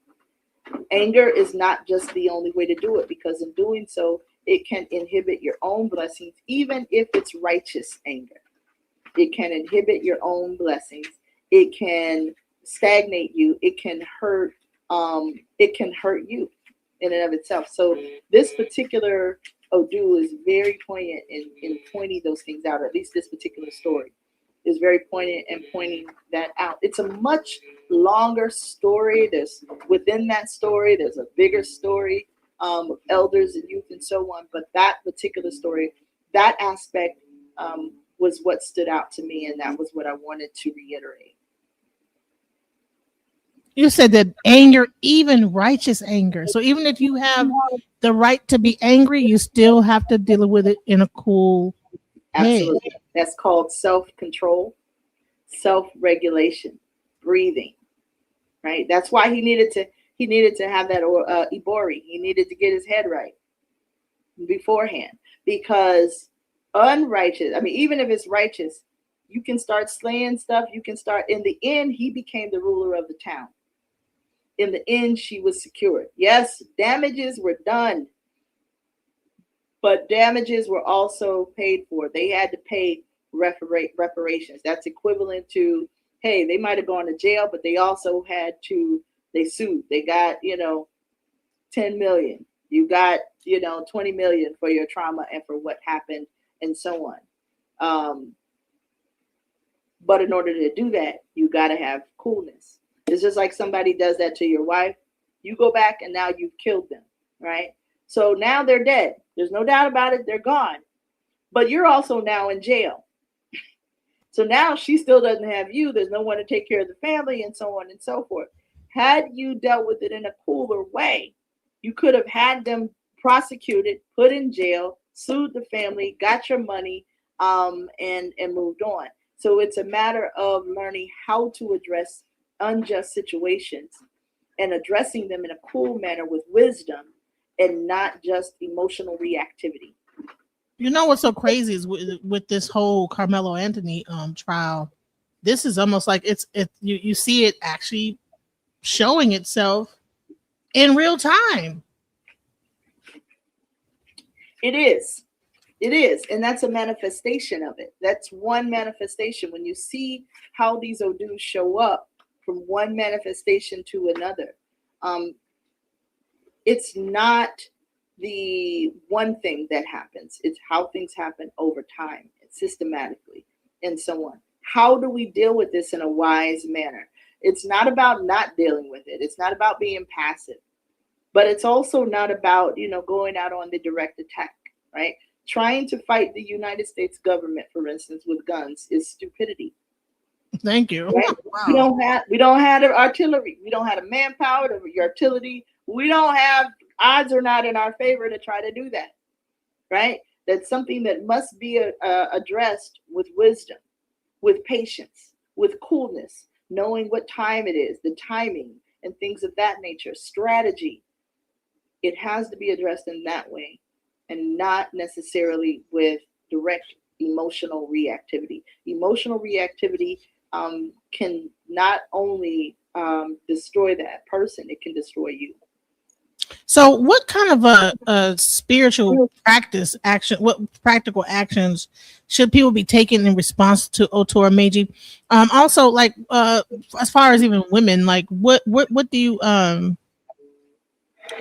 Anger is not just the only way to do it, because in doing so, it can inhibit your own blessings, even if it's righteous anger. It can inhibit your own blessings. It can stagnate you. It can hurt. It can hurt you in and of itself. So this particular Odu is very poignant in pointing those things out. Or at least this particular story is very poignant in pointing that out. It's a much longer story. There's within that story, there's a bigger story of elders and youth and so on. But that particular story, that aspect was what stood out to me, and that was what I wanted to reiterate. You said that anger, even righteous anger. So even if you have the right to be angry, you still have to deal with it in a cool Absolutely. way. That's called self-control, self-regulation, breathing. Right? That's why he needed to have that Ibori. He needed to get his head right beforehand, because unrighteous, I mean, even if it's righteous, you can start slaying stuff. You can start, in the end, he became the ruler of the town. In the end, she was secured. Yes, damages were done, but damages were also paid for. They had to pay reparations. That's equivalent to, hey, they might have gone to jail, but they also had to, they sued. They got, 10 million. You got, 20 million for your trauma and for what happened and so on. But in order to do that, you got to have coolness. It's just like somebody does that to your wife. You go back and now you've killed them, right? So now they're dead. There's no doubt about it. They're gone. But you're also now in jail. So now she still doesn't have you. There's no one to take care of the family and so on and so forth. Had you dealt with it in a cooler way, you could have had them prosecuted, put in jail, sued the family, got your money, and moved on. So it's a matter of learning how to address unjust situations and addressing them in a cool manner with wisdom and not just emotional reactivity. You know what's so crazy is with this whole Carmelo Anthony trial, this is almost like you see it actually showing itself in real time. It is. It is, and that's a manifestation of it. That's one manifestation. When you see how these Odus show up from one manifestation to another, it's not the one thing that happens. It's how things happen over time, systematically, and so on. How do we deal with this in a wise manner? It's not about not dealing with it. It's not about being passive, but it's also not about, going out on the direct attack, right? Trying to fight the United States government, for instance, with guns is stupidity. Thank you. Right? Wow. We don't have the artillery. We don't have the manpower, the artillery. We don't have, odds are not in our favor to try to do that, right? That's something that must be addressed with wisdom, with patience, with coolness, knowing what time it is, the timing, and things of that nature, strategy. It has to be addressed in that way, and not necessarily with direct emotional reactivity. Emotional reactivity can not only destroy that person, it can destroy you. So what kind of a spiritual practice action, what practical actions should people be taking in response to Otura Meji? Also, like as far as even women, like what do you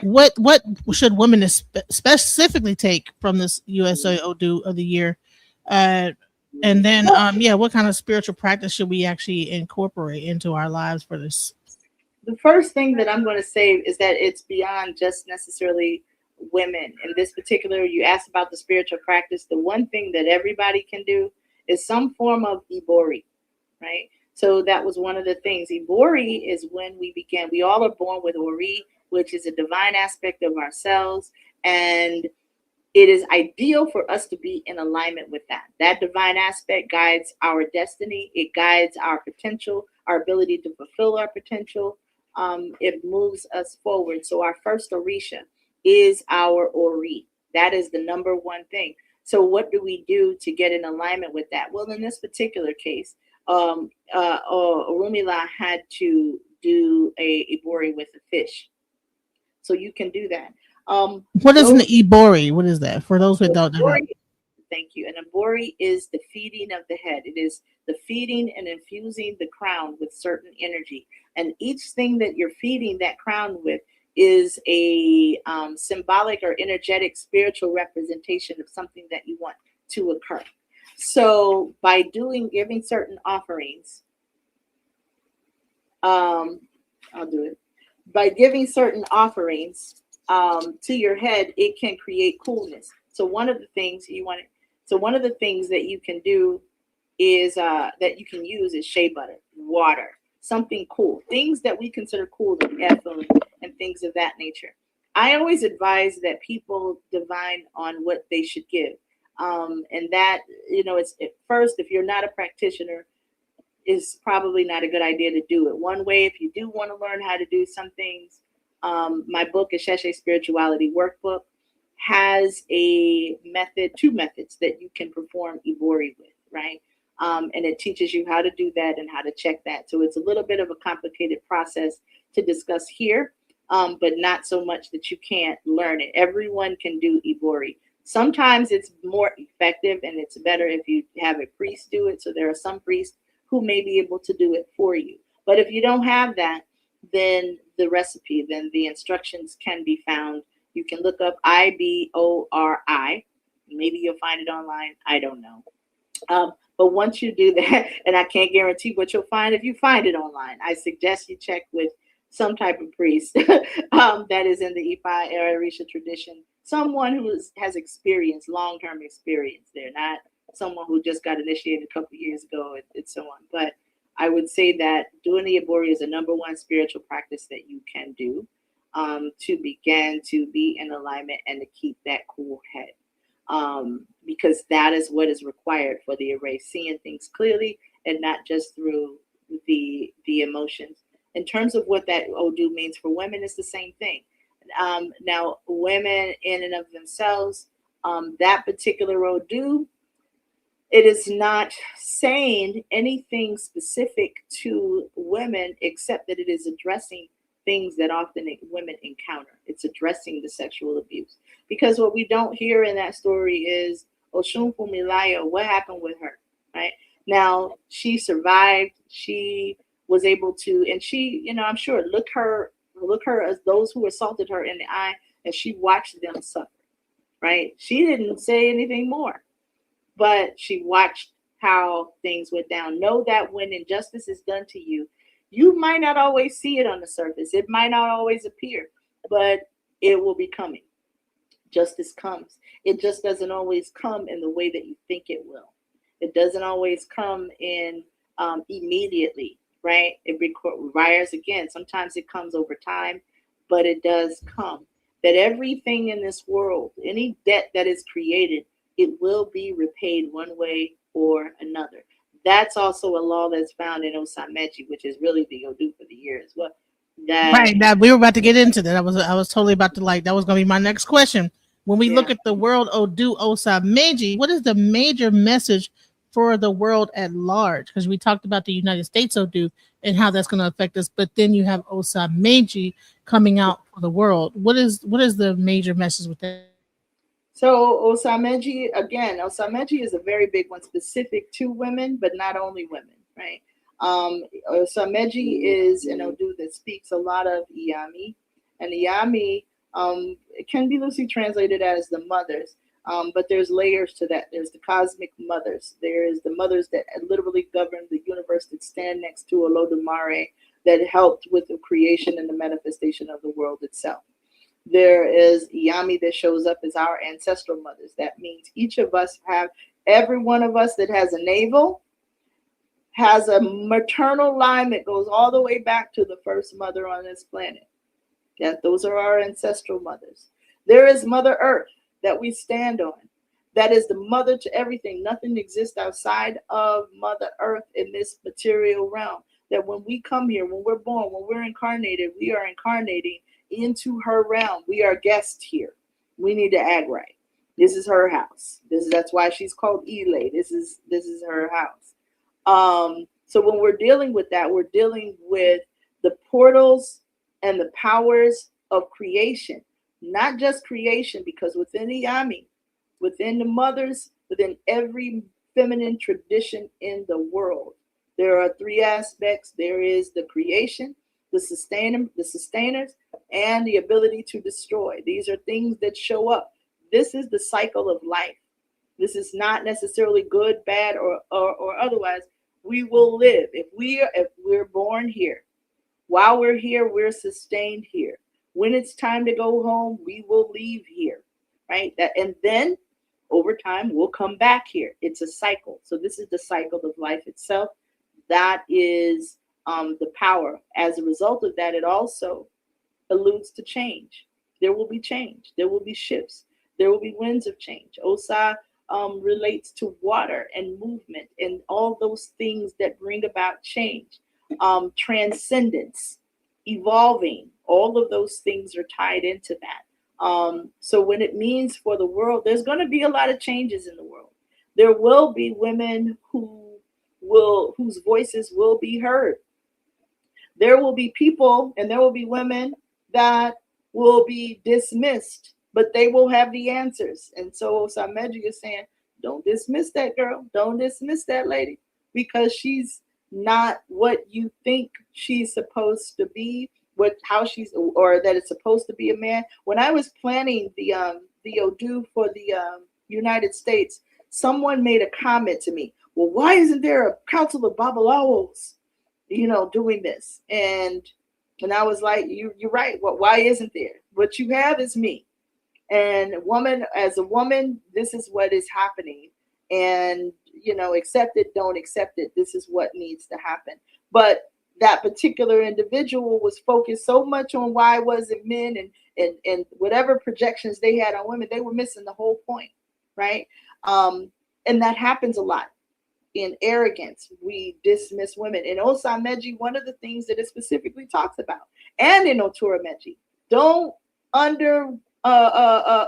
what should women specifically take from this USA Odu of the year? And then what kind of spiritual practice should we actually incorporate into our lives for this? The first thing that I'm going to say is that it's beyond just necessarily women. In this particular, you asked about the spiritual practice. The one thing that everybody can do is some form of ibori, right? So that was one of the things. Ibori is when we began. We all are born with ori, which is a divine aspect of ourselves, and it is ideal for us to be in alignment with that. That divine aspect guides our destiny. It guides our potential, our ability to fulfill our potential. It moves us forward. So our first Orisha is our Ori. That is the number one thing. So what do we do to get in alignment with that? Well, in this particular case, Orumila had to do a ibori with a fish. So you can do that. What is an ibori? What is that? For those who don't know. Thank you. An ibori is the feeding of the head. It is the feeding and infusing the crown with certain energy. And each thing that you're feeding that crown with is a symbolic or energetic spiritual representation of something that you want to occur. So by giving certain offerings, I'll do it. By giving certain offerings to your head, it can create coolness. So one of the things that you can do is that you can use is shea butter, water, something cool, things that we consider cool, like ethylene and things of that nature. I always advise that people divine on what they should give. And that, it's at first, if you're not a practitioner, is probably not a good idea to do it. One way, if you do want to learn how to do some things, my book, Isheshe Spirituality Workbook, has two methods that you can perform ibori with, right? And it teaches you how to do that and how to check that. So it's a little bit of a complicated process to discuss here, but not so much that you can't learn it. Everyone can do ibori. Sometimes it's more effective and it's better if you have a priest do it. So there are some priests who may be able to do it for you. But if you don't have that, then the instructions can be found. You can look up IBORI. Maybe you'll find it online. I don't know. But once you do that, and I can't guarantee what you'll find if you find it online, I suggest you check with some type of priest that is in the Ifa Orisha tradition, someone who has experience, long-term experience. They're not someone who just got initiated a couple of years ago and so on. But I would say that doing the ibori is the number one spiritual practice that you can do to begin to be in alignment and to keep that cool head. Because that is what is required for the array, seeing things clearly and not just through the emotions. In terms of what that Odu means for women, it's the same thing. Now, women in and of themselves, that particular Odu, it is not saying anything specific to women, except that it is addressing things that often women encounter. It's addressing the sexual abuse. Because what we don't hear in that story is, Oshun Fumilayo, what happened with her? Right? Now, she survived. She was able to, and she, I'm sure, look her as those who assaulted her in the eye, and she watched them suffer. Right? She didn't say anything more, but she watched how things went down. Know that when injustice is done to you, you might not always see it on the surface. It might not always appear, but it will be coming. Justice comes. It just doesn't always come in the way that you think it will. It doesn't always come in immediately, right? It requires, again, sometimes it comes over time, but it does come. That everything in this world, any debt that is created, it will be repaid one way or another. That's also a law that's found in Osa Meji, which is really the Odu for the year as well. That Right. That we were about to get into that. I was totally about to that was gonna be my next question. When we yeah. look at the World Odu Osa Meji, what is the major message for the world at large? Because we talked about the United States Odu and how that's going to affect us, but then you have Osa Meji coming out for the world. What is the major message with that? So Osa Meji, again, Osa Meji is a very big one, specific to women, but not only women, right? Osa Meji is an Odu that speaks a lot of Iyami, and Iyami it can be loosely translated as the mothers, but there's layers to that. There's the cosmic mothers. There is the mothers that literally govern the universe, that stand next to Olodumare, that helped with the creation and the manifestation of the world itself. There is Yami that shows up as our ancestral mothers. That means each of us every one of us that has a navel has a maternal line that goes all the way back to the first mother on this planet. Those are our ancestral mothers. There is Mother Earth that we stand on. That is the mother to everything. Nothing exists outside of Mother Earth in this material realm. That when we come here, when we're born, when we're incarnated, we are incarnating into her realm. We are guests here. We need to act right. This is her house. That's why she's called Ile. This is her house. So when we're dealing with that, we're dealing with the portals and the powers of creation, not just creation, because within the Yami, within the mothers, within every feminine tradition in the world, there are three aspects. There is the creation, the sustainers, and the ability to destroy. These are things that show up. This is the cycle of life. This is not necessarily good, bad, or otherwise. We will live. If we're born here, while we're here, we're sustained here. When it's time to go home, we will leave here, right? And then over time, we'll come back here. It's a cycle. So this is the cycle of life itself. That is the power. As a result of that, it also alludes to change. There will be change. There will be shifts. There will be winds of change. Osa relates to water and movement and all those things that bring about change. Transcendence, evolving, all of those things are tied into that. So when it means for the world, there's going to be a lot of changes in the world. There will be women whose voices will be heard. There will be people and there will be women that will be dismissed, but they will have the answers. And so Osa Meji is saying, don't dismiss that girl. Don't dismiss that lady, because she's not what you think she's supposed to be, or that it's supposed to be a man. When I was planning the Odu for the United States, someone made a comment to me, well, why isn't there a council of Babalawos, doing this? And I was like, you're right. Well, why isn't there? What you have is me. And as a woman, this is what is happening. And, accept it, don't accept it. This is what needs to happen. But that particular individual was focused so much on why wasn't men and whatever projections they had on women, they were missing the whole point, right? And that happens a lot. In arrogance, we dismiss women. In Osa Meji, one of the things that it specifically talks about, and in Otura Meji, don't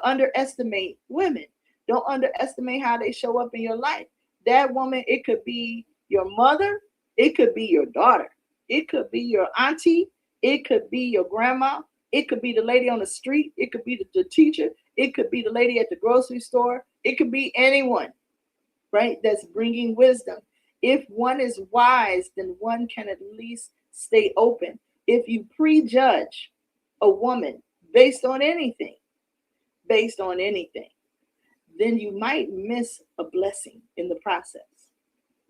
underestimate women. Don't underestimate how they show up in your life. That woman, it could be your mother, it could be your daughter, it could be your auntie, it could be your grandma, it could be the lady on the street, it could be the teacher, it could be the lady at the grocery store. It could be anyone, right? That's bringing wisdom. If one is wise, then one can at least stay open. If you prejudge a woman based on anything, then you might miss a blessing in the process,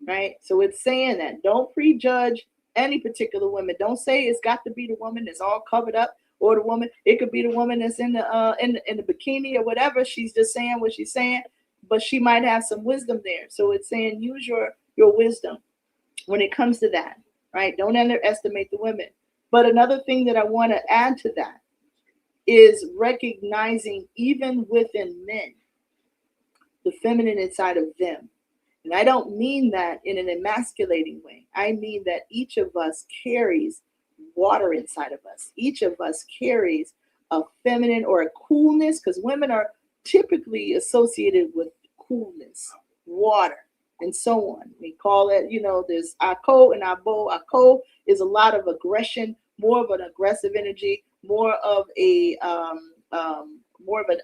right? So it's saying that don't prejudge any particular woman. Don't say it's got to be the woman that's all covered up, or the woman. It could be the woman that's in the bikini or whatever. She's just saying what she's saying, but she might have some wisdom there. So it's saying use your wisdom when it comes to that, right? Don't underestimate the women. But another thing that I want to add to that is recognizing even within men the feminine inside of them. And I don't mean that in an emasculating way. I mean that each of us carries water inside of us. Each of us carries a feminine or a coolness, because women are typically associated with coolness, water, and so on. We call it, there's Ako and Abo. Ako is a lot of aggression, more of an aggressive energy, more of an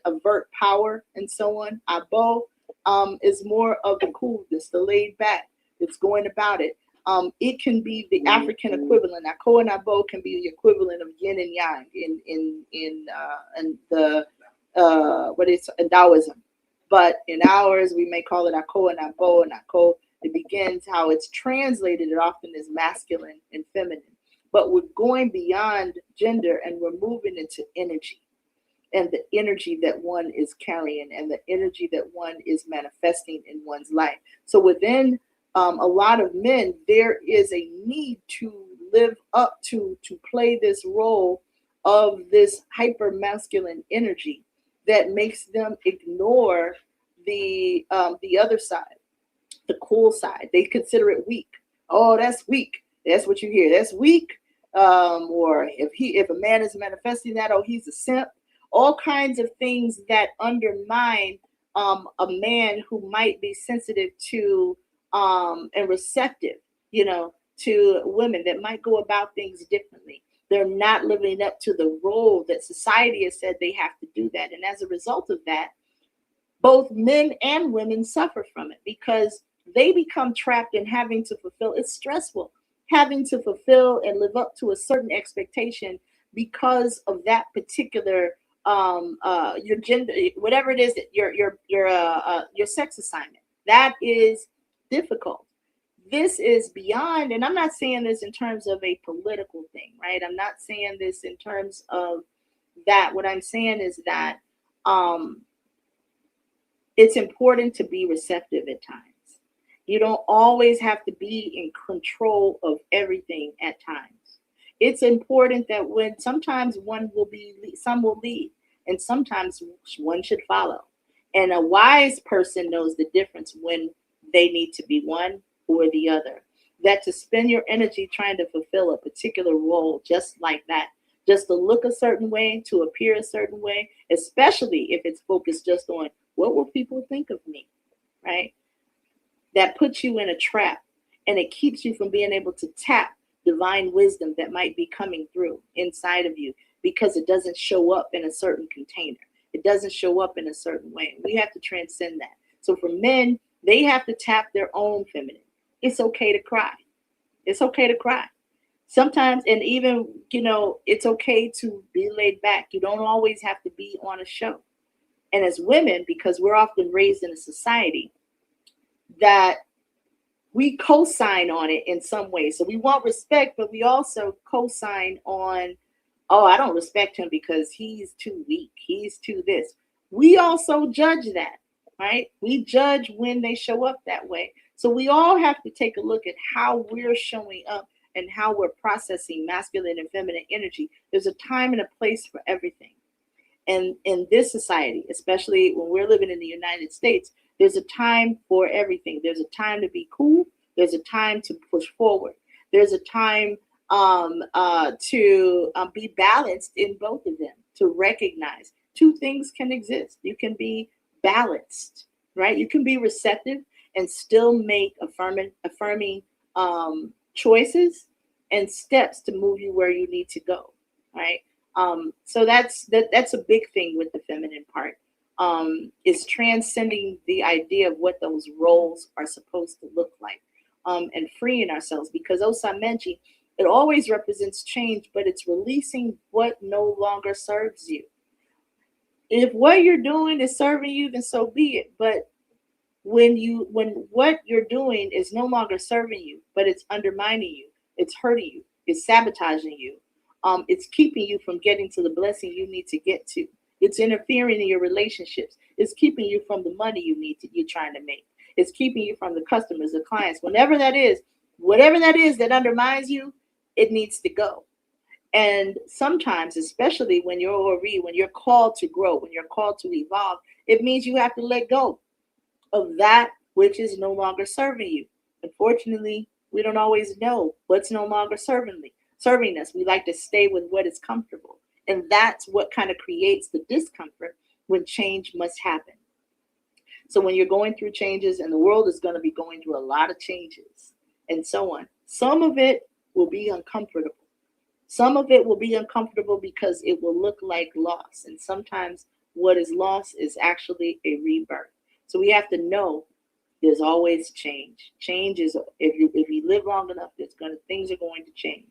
avert power, and so on. Abo is more of the coolness, the laid back. It's going about it. It can be the African equivalent. Ako and Abo can be the equivalent of yin and yang in the in Taoism. But in ours, we may call it Ako and Abo, and Ako, it begins how it's translated. It often is masculine and feminine. But we're going beyond gender and we're moving into energy, and the energy that one is carrying and the energy that one is manifesting in one's life. So within a lot of men, there is a need to live up to play this role of this hyper masculine energy that makes them ignore the other side, the cool side. They consider it weak. Oh, that's weak. That's what you hear. That's weak. Or if a man is manifesting that, oh, he's a simp. All kinds of things that undermine a man who might be sensitive to and receptive, to women, that might go about things differently. They're not living up to the role that society has said they have to do that. And as a result of that, both men and women suffer from it because they become trapped in having to fulfill. It's stressful having to fulfill and live up to a certain expectation because of that particular your gender, whatever it is, that your sex assignment. That is difficult. This is beyond, and I'm not saying this in terms of a political thing, right? I'm not saying this in terms of that. What I'm saying is that it's important to be receptive at times. You don't always have to be in control of everything at times. It's important that when sometimes some will lead, and sometimes one should follow. And a wise person knows the difference when they need to be one or the other. That to spend your energy trying to fulfill a particular role just like that, just to look a certain way, to appear a certain way, especially if it's focused just on what will people think of me, right? That puts you in a trap, and it keeps you from being able to tap divine wisdom that might be coming through inside of you, because it doesn't show up in a certain container. It doesn't show up in a certain way. We have to transcend that. So for men, they have to tap their own feminine. It's okay to cry. It's okay to cry. Sometimes, and even, it's okay to be laid back. You don't always have to be on a show. And as women, because we're often raised in a society that we co-sign on it in some way. So we want respect, but we also co-sign on, oh, I don't respect him because he's too weak. He's too this. We also judge that, right? We judge when they show up that way. So we all have to take a look at how we're showing up and how we're processing masculine and feminine energy. There's a time and a place for everything. And in this society, especially when we're living in the United States, there's a time for everything. There's a time to be cool. There's a time to push forward. There's a time to be balanced in both of them, to recognize two things can exist. You can be balanced, right? You can be receptive and still make affirming choices and steps to move you where you need to go, right? So that's a big thing with the feminine part. is transcending the idea of what those roles are supposed to look like, and freeing ourselves, because Osa Meji, it always represents change, but it's releasing what no longer serves you. If what you're doing is serving you, then so be it. But when what you're doing is no longer serving you, but it's undermining you, it's hurting you, it's sabotaging you, it's keeping you from getting to the blessing you need to get to, it's interfering in your relationships, it's keeping you from the money you're trying to make, it's keeping you from the customers, the clients, whatever that is that undermines you, it needs to go. And sometimes, especially when you're called to grow, when you're called to evolve, it means you have to let go of that which is no longer serving you. Unfortunately, we don't always know what's no longer serving us. We like to stay with what is comfortable. And that's what kind of creates the discomfort when change must happen. So when you're going through changes, and the world is going to be going through a lot of changes and so on, some of it will be uncomfortable. Some of it will be uncomfortable because it will look like loss. And sometimes what is lost is actually a rebirth. So we have to know there's always change. Change is, if you live long enough, things are going to change.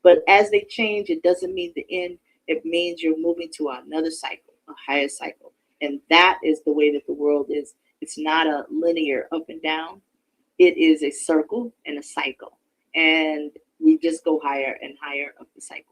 But as they change, it doesn't mean the end. It means you're moving to another cycle, a higher cycle. And that is the way that the world is. It's not a linear up and down. It is a circle and a cycle. And we just go higher and higher up the cycle.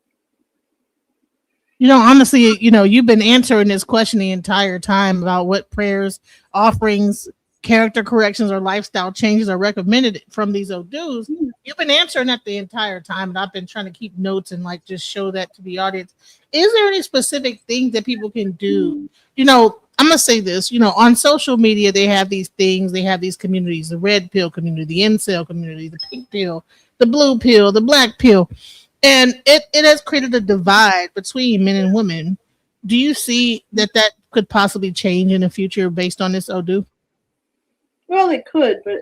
Honestly, you've been answering this question the entire time about what prayers, offerings, character corrections, or lifestyle changes are recommended from these Odus. You've been answering that the entire time, and I've been trying to keep notes and just show that to the audience. Is there any specific things that people can do? I'm gonna say this. On social media, they have these things. They have these communities: the red pill community, the incel community, the pink pill, the blue pill, the black pill. And it has created a divide between men and women. Do you see that could possibly change in the future based on this Odu? Well, it could, but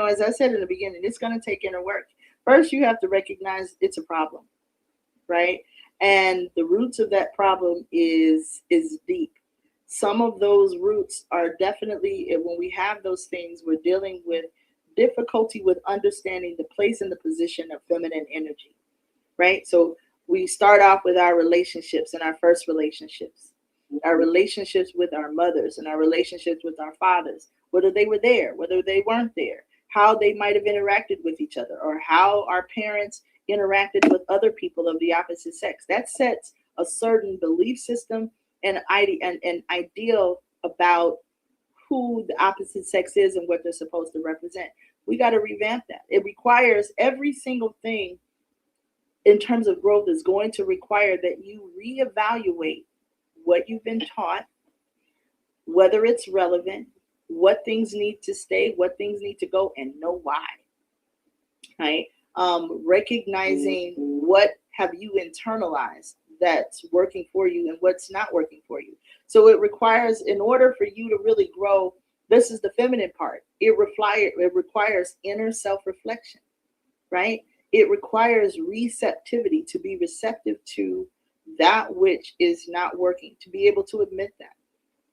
as I said in the beginning, it's going to take inner work. First, you have to recognize it's a problem, right? And the roots of that problem is deep. Some of those roots are definitely, when we have those things, we're dealing with difficulty with understanding the place and the position of feminine energy, right? So we start off with our relationships and our first relationships, our relationships with our mothers and our relationships with our fathers, whether they were there, whether they weren't there, how they might have interacted with each other, or how our parents interacted with other people of the opposite sex. That sets a certain belief system and ideal about who the opposite sex is and what they're supposed to represent. We got to revamp that. It requires every single thing in terms of growth is going to require that you reevaluate what you've been taught, whether it's relevant, what things need to stay, what things need to go, and know why. Right? Recognizing what have you internalized that's working for you and what's not working for you. So it requires, in order for you to really grow, this is the feminine part. It requires inner self-reflection, right? It requires receptivity, to be receptive to that which is not working, to be able to admit that,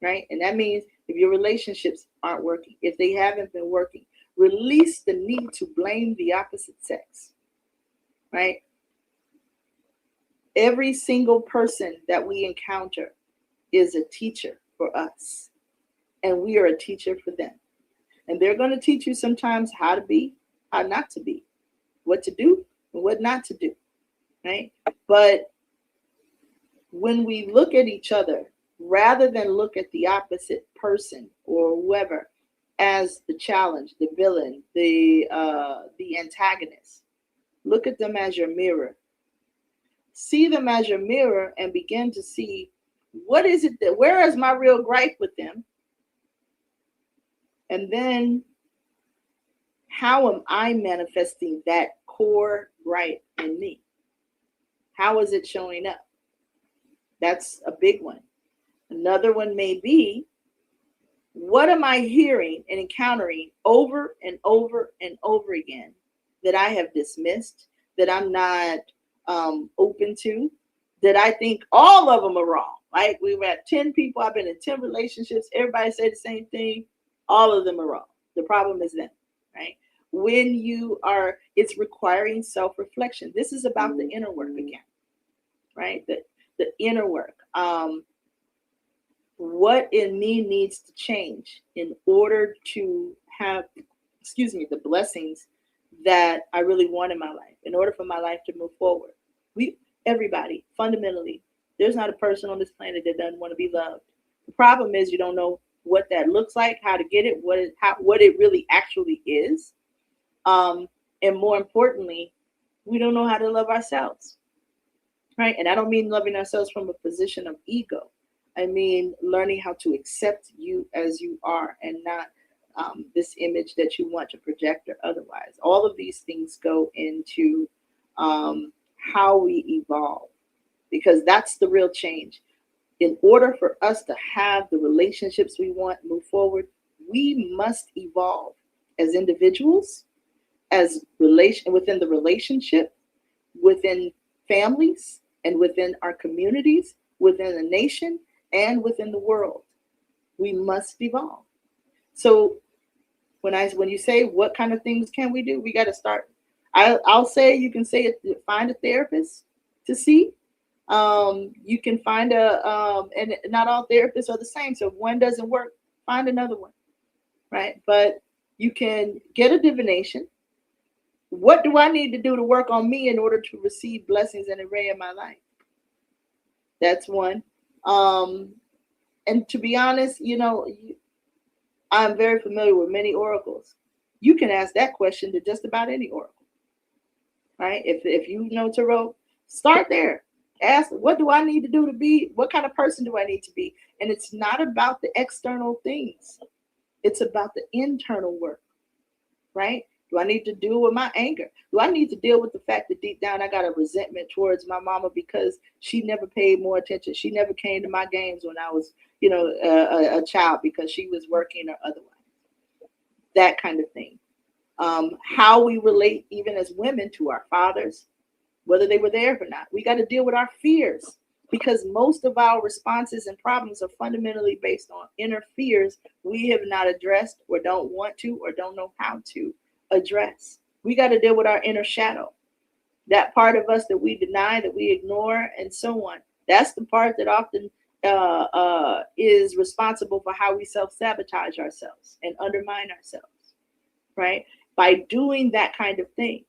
right? And that means if your relationships aren't working, if they haven't been working, release the need to blame the opposite sex, right? Every single person that we encounter is a teacher for us, and we are a teacher for them. And they're going to teach you sometimes how to be, how not to be, what to do and what not to do, right? But when we look at each other, rather than look at the opposite person or whoever as the challenge, the villain, the antagonist, look at them as your mirror. See them as your mirror and begin to see, what is it where is my real gripe with them? And then how am I manifesting that core gripe in me? How is it showing up? That's a big one. Another one may be, what am I hearing and encountering over and over and over again that I have dismissed, that I'm not open to, that I think all of them are wrong. Like we were at 10 people, I've been in 10 relationships, everybody say the same thing, all of them are wrong. The problem is them, right? When you are, it's requiring self-reflection. This is about the inner work again, right? The inner work. What in me needs to change in order to have, the blessings that I really want in my life, in order for my life to move forward. Everybody, fundamentally, there's not a person on this planet that doesn't want to be loved. The problem is you don't know what that looks like, how to get it, what it really actually is. And more importantly, we don't know how to love ourselves, right? And I don't mean loving ourselves from a position of ego. I mean learning how to accept you as you are and not this image that you want to project or otherwise. All of these things go into how we evolve, because that's the real change. In order for us to have the relationships we want, move forward, we must evolve as individuals, as within the relationship, within families, and within our communities, within the nation, and within the world. We must evolve. So when you say what kind of things can we do, we got to start. I'll say you can say it, find a therapist to see. You can find and not all therapists are the same. So if one doesn't work, find another one, right? But you can get a divination. What do I need to do to work on me in order to receive blessings and array in my life? That's one. And to be honest, I'm very familiar with many oracles. You can ask that question to just about any oracle, right? If you know tarot, start there. Ask, what do I need to do to be? What kind of person do I need to be? And it's not about the external things. It's about the internal work, right? Do I need to deal with my anger? Do I need to deal with the fact that deep down I got a resentment towards my mama because she never paid more attention? She never came to my games when I was, a child because she was working or otherwise. That kind of thing. How we relate even as women to our fathers, whether they were there or not. We got to deal with our fears, because most of our responses and problems are fundamentally based on inner fears we have not addressed or don't want to or don't know how to address. We got to deal with our inner shadow, that part of us that we deny, that we ignore, and so on. That's the part that often is responsible for how we self-sabotage ourselves and undermine ourselves, right? By doing that kind of thing.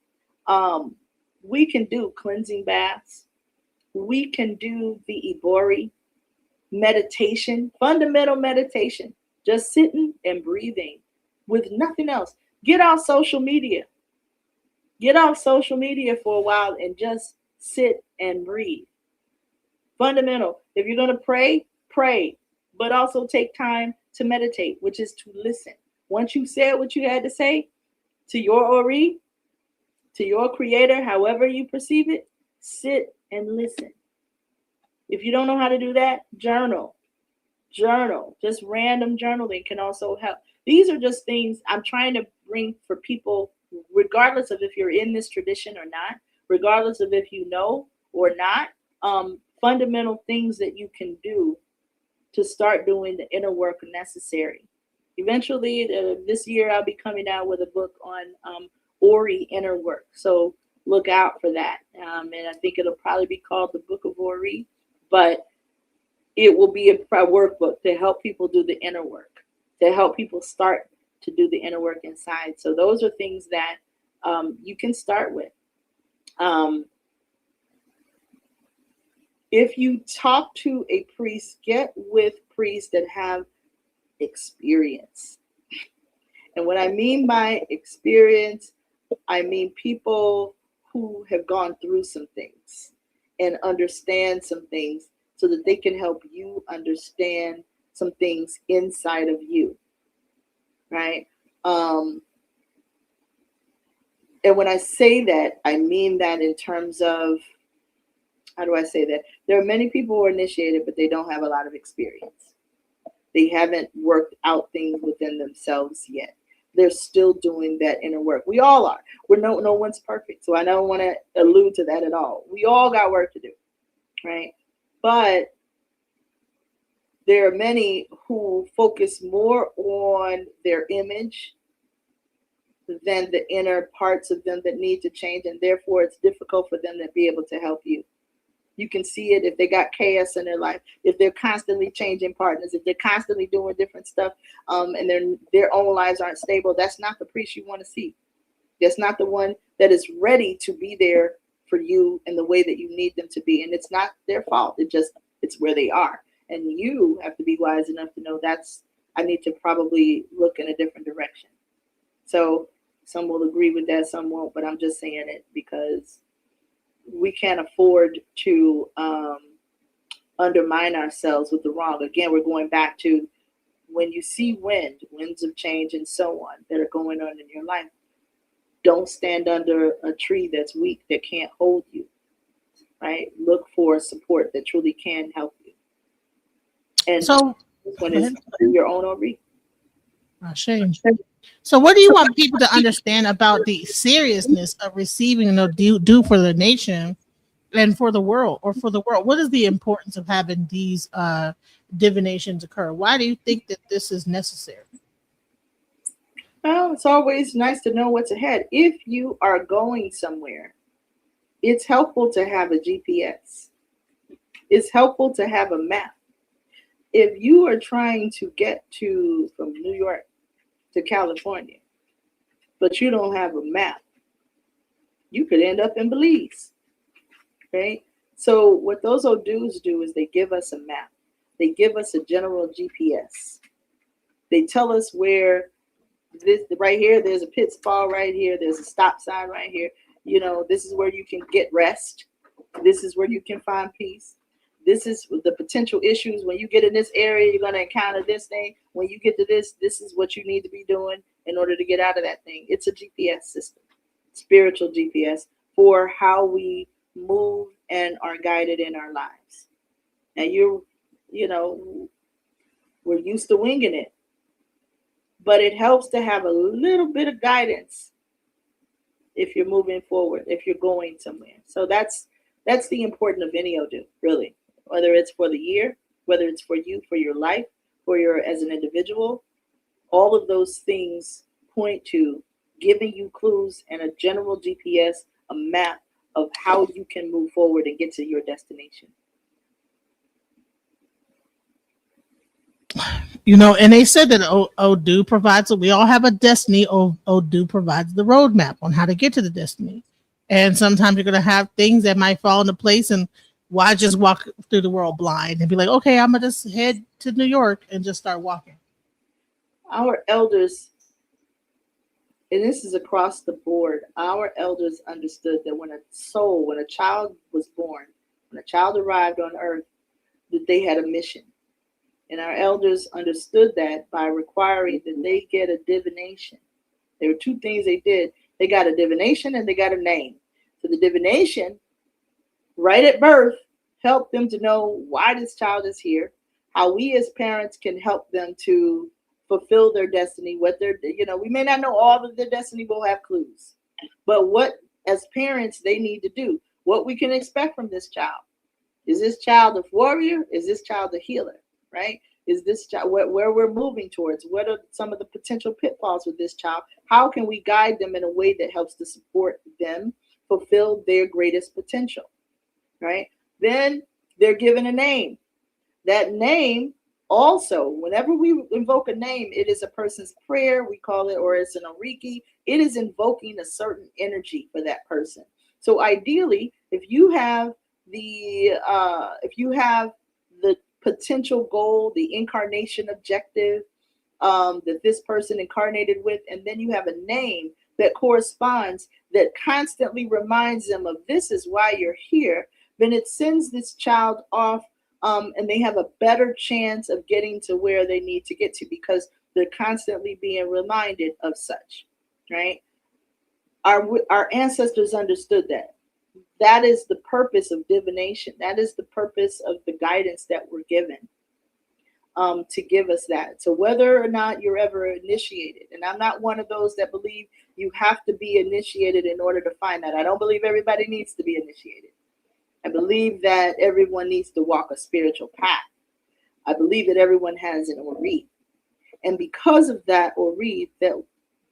We can do cleansing baths. We can do the Ibori meditation, fundamental meditation, just sitting and breathing with nothing else. Get off social media. Get off social media for a while and just sit and breathe. Fundamental. If you're going to pray, pray, but also take time to meditate, which is to listen. Once you said what you had to say to your Ori, to your creator, however you perceive it, sit and listen. If you don't know how to do that, journal. Just random journaling can also help. These are just things I'm trying to bring for people, regardless of if you're in this tradition or not, regardless of if you know or not, fundamental things that you can do to start doing the inner work necessary. Eventually, this year, I'll be coming out with a book on Ori inner work. So look out for that. And I think it'll probably be called the Book of Ori, but it will be a workbook to help people do the inner work, to help people start to do the inner work inside. So those are things that you can start with. If you talk to a priest, get with priests that have experience. And what I mean by experience, I mean people who have gone through some things and understand some things so that they can help you understand some things inside of you, right? And when I say that, I mean that in terms of, how do I say that? There are many people who are initiated, but they don't have a lot of experience. They haven't worked out things within themselves yet. They're still doing that inner work. We all are. No one's perfect. So I don't want to allude to that at all. We all got work to do. right? But there are many who focus more on their image than the inner parts of them that need to change, and therefore it's difficult for them to be able to help you. You can see it if they got chaos in their life, if they're constantly changing partners, if they're constantly doing different stuff, and their own lives aren't stable. That's not the priest you want to see. That's not the one that is ready to be there for you in the way that you need them to be. And it's not their fault. It's where they are. And you have to be wise enough to know I need to probably look in a different direction. So some will agree with that, some won't, but I'm just saying it because we can't afford to undermine ourselves with the wrong. Again, we're going back to when you see winds of change and so on that are going on in your life, don't stand under a tree that's weak, that can't hold you, right? Look for support that truly can help you. And so when it's your own Ori. Shame. So what do you want people to understand about the seriousness of receiving a due for the nation and for the world, or for the world? What is the importance of having these divinations occur? Why do you think that this is necessary? Well, it's always nice to know what's ahead. If you are going somewhere, it's helpful to have a GPS. It's helpful to have a map. If you are trying to get from New York to California, but you don't have a map, you could end up in Belize, right? So what those Odus do is they give us a map. They give us a general GPS. They tell us where this right here, there's a pit stop right here, there's a stop sign right here. You know, this is where you can get rest. This is where you can find peace. This is the potential issues. When you get in this area, you're going to encounter this thing. When you get to this is what you need to be doing in order to get out of that thing. It's a GPS system, spiritual GPS for how we move and are guided in our lives. And we're used to winging it, but it helps to have a little bit of guidance if you're moving forward, if you're going somewhere. So that's the importance of any Odu, really. Whether it's for the year, whether it's for you, for your life, for your as an individual, all of those things point to giving you clues and a general GPS, a map of how you can move forward and get to your destination. And they said that Odu provides, we all have a destiny. Odu provides the roadmap on how to get to the destiny. And sometimes you're going to have things that might fall into place, and why just walk through the world blind and be like, okay, I'm going to just head to New York and just start walking. Our elders, and this is across the board, our elders understood that when a child was born, when a child arrived on earth, that they had a mission. And our elders understood that by requiring that they get a divination. There were two things they did. They got a divination and they got a name. So the divination, right at birth, helped them to know why this child is here, how we as parents can help them to fulfill their destiny, we may not know all of their destiny, we'll have clues. But what, as parents, they need to do, what we can expect from this child. Is this child a warrior? Is this child a healer? Right? Is this child where we're moving towards? What are some of the potential pitfalls with this child? How can we guide them in a way that helps to support them fulfill their greatest potential? Right? Then they're given a name. That name also, whenever we invoke a name, it is a person's prayer, we call it, or it's an oriki. It is invoking a certain energy for that person. So ideally, if you have the potential goal, the incarnation objective that this person incarnated with, and then you have a name that corresponds, that constantly reminds them of this is why you're here, then it sends this child off and they have a better chance of getting to where they need to get to because they're constantly being reminded of such, right? Our ancestors understood that. That is the purpose of divination. That is the purpose of the guidance that we're given to give us that. So whether or not you're ever initiated, and I'm not one of those that believe you have to be initiated in order to find that. I don't believe everybody needs to be initiated. I believe that everyone needs to walk a spiritual path. I believe that everyone has an Ori. And because of that Ori, that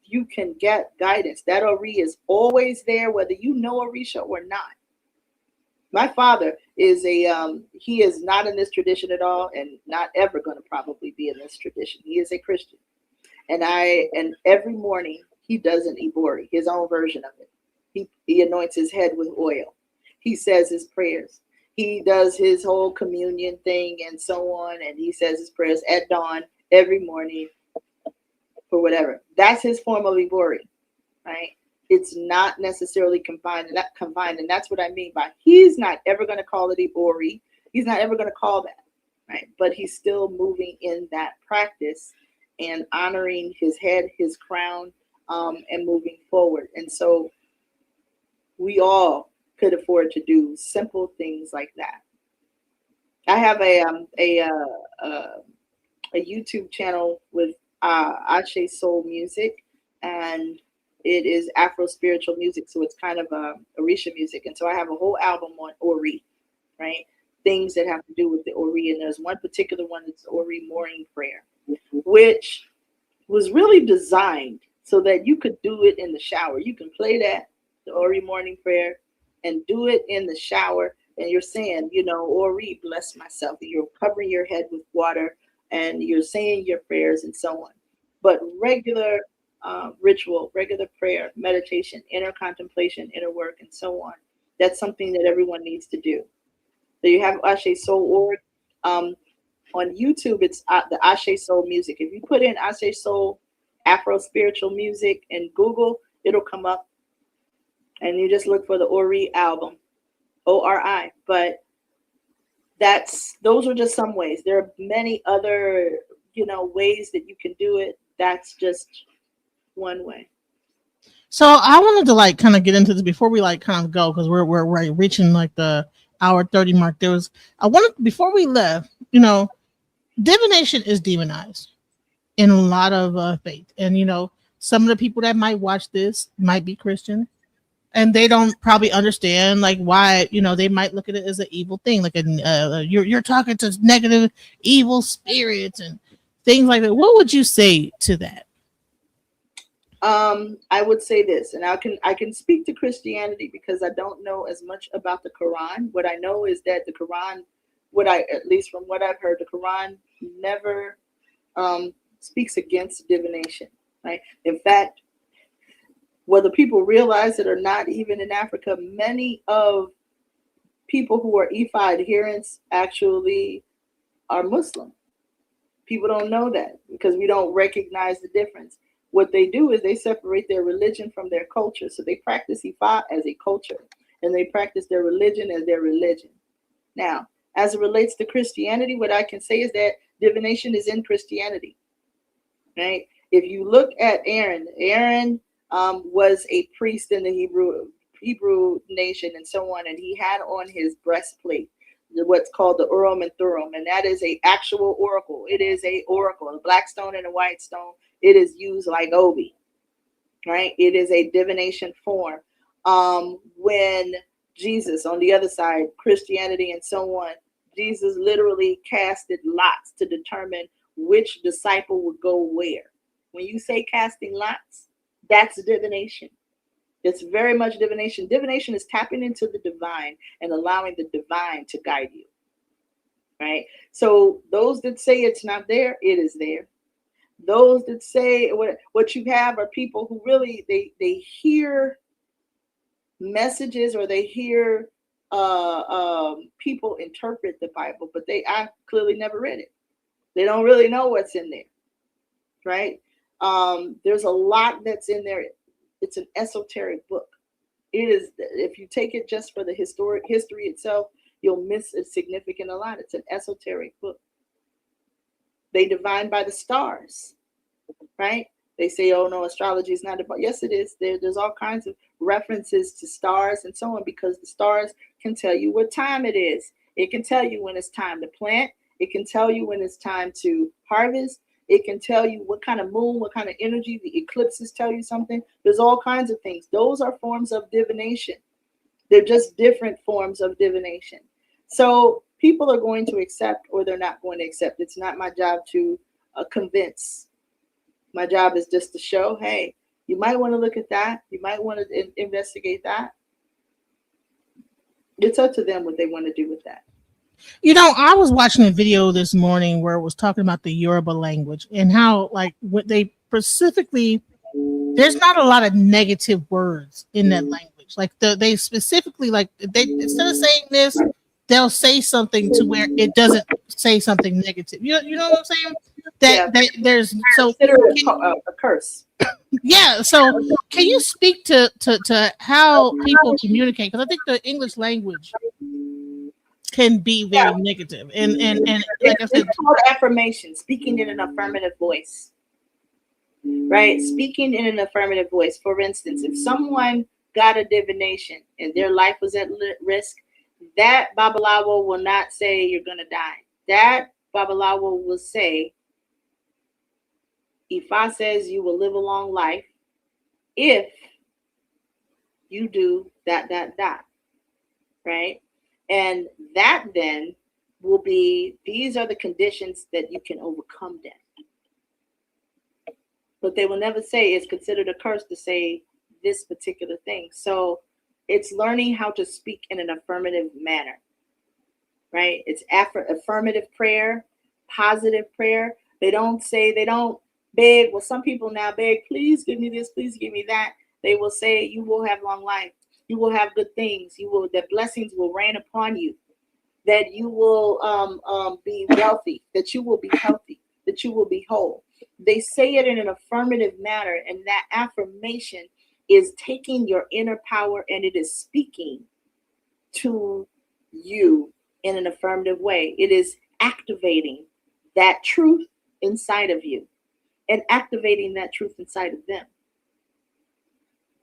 you can get guidance. That Ori is always there, whether you know Orisha or not. My father is he is not in this tradition at all, and not ever going to probably be in this tradition. He is a Christian. And every morning he does an Ibori, his own version of it. He anoints his head with oil. He says his prayers. He does his whole communion thing and so on, and he says his prayers at dawn every morning for whatever. That's his form of Ibori, right? It's not necessarily confined, and that's what I mean by he's not ever going to call it Ibori. He's not ever going to call that, right? But he's still moving in that practice and honoring his head, his crown, and moving forward. And so we all could afford to do simple things like that. I have a YouTube channel with Ashe Soul Music, and it is Afro spiritual music, so it's kind of Orisha music. And so I have a whole album on Ori, right? Things that have to do with the Ori, and there's one particular one that's Ori Morning Prayer, which was really designed so that you could do it in the shower. You can play that, the Ori Morning Prayer, and do it in the shower. And you're saying, Ori, bless myself. And you're covering your head with water, and you're saying your prayers and so on. But regular ritual, regular prayer, meditation, inner contemplation, inner work, and so on. That's something that everyone needs to do. So you have Ashe Soul Org. On YouTube, it's the Ashe Soul Music. If you put in Ashe Soul Afro Spiritual Music in Google, it'll come up. And you just look for the Ori album, ORI. But those are just some ways. There are many other, ways that you can do it. That's just one way. So I wanted to kind of get into this before we kind of go, because we're reaching the hour 30 mark. Before we left, divination is demonized in a lot of faith, and some of the people that might watch this might be Christian, and they don't probably understand why they might look at it as an evil thing, you're talking to negative evil spirits and things like that. What would you say to that? I would say this, and I can speak to Christianity because I don't know as much about the Quran. What I know is that the Quran, at least from what I've heard, the Quran never speaks against divination. Right? In fact, whether people realize it or not, even in Africa, many of people who are Ifa adherents actually are Muslim. People don't know that because we don't recognize the difference. What they do is they separate their religion from their culture. So they practice Ifa as a culture, and they practice their religion as their religion. Now, as it relates to Christianity, what I can say is that divination is in Christianity, right? If you look at Aaron was a priest in the Hebrew nation and so on, and he had on his breastplate what's called the Urim and Thummim, and that is a actual oracle. It is a oracle, a black stone and a white stone. It is used like Obi, right? It is a divination form. When Jesus, on the other side, Christianity and so on, Jesus literally casted lots to determine which disciple would go where. When you say casting lots, that's divination. It's very much divination. Divination is tapping into the divine and allowing the divine to guide you, right? So those that say it's not there, it is there. Those that say what you have are people who really, they hear messages, or they hear people interpret the Bible, but I clearly never read it. They don't really know what's in there, right? There's a lot that's in there. It's an esoteric book. It is, if you take it just for the historic history itself, you'll miss a significant a lot. It's an esoteric book. They divine by the stars, right? They say, oh no, astrology is not about. Yes, it is. There's all kinds of references to stars and so on, because the stars can tell you what time it is. It can tell you when it's time to plant. It can tell you when it's time to harvest. It can tell you what kind of moon, what kind of energy. The eclipses tell you something. There's all kinds of things. Those are forms of divination. They're just different forms of divination. So people are going to accept or they're not going to accept. It's not my job to convince. My job is just to show, hey, you might want to look at that. You might want to investigate that. It's up to them what they want to do with that. You know, I was watching a video this morning where it was talking about the Yoruba language and how, like, what they specifically, there's not a lot of negative words in that language. Like, they specifically, like, they instead of saying this, they'll say something to where it doesn't say something negative. You know what I'm saying? That there's so consider it a curse. Yeah. So can you speak to how people communicate? Because I think the English language can be very negative. And like I said, it's called affirmation, speaking in an affirmative voice. Right? Speaking in an affirmative voice. For instance, if someone got a divination and their life was at risk, that Babalawo will not say you're going to die. That Babalawo will say, Ifa says you will live a long life if you do that, right? And that then will be, these are the conditions that you can overcome them. But they will never say it's considered a curse to say this particular thing. So it's learning how to speak in an affirmative manner, right? It's affirmative prayer, positive prayer. They don't beg. Well, some people now beg, please give me this, please give me that. They will say, you will have long life. You will have good things. That blessings will rain upon you. That you will be wealthy. That you will be healthy. That you will be whole. They say it in an affirmative manner, and that affirmation is taking your inner power and it is speaking to you in an affirmative way. It is activating that truth inside of you and activating that truth inside of them.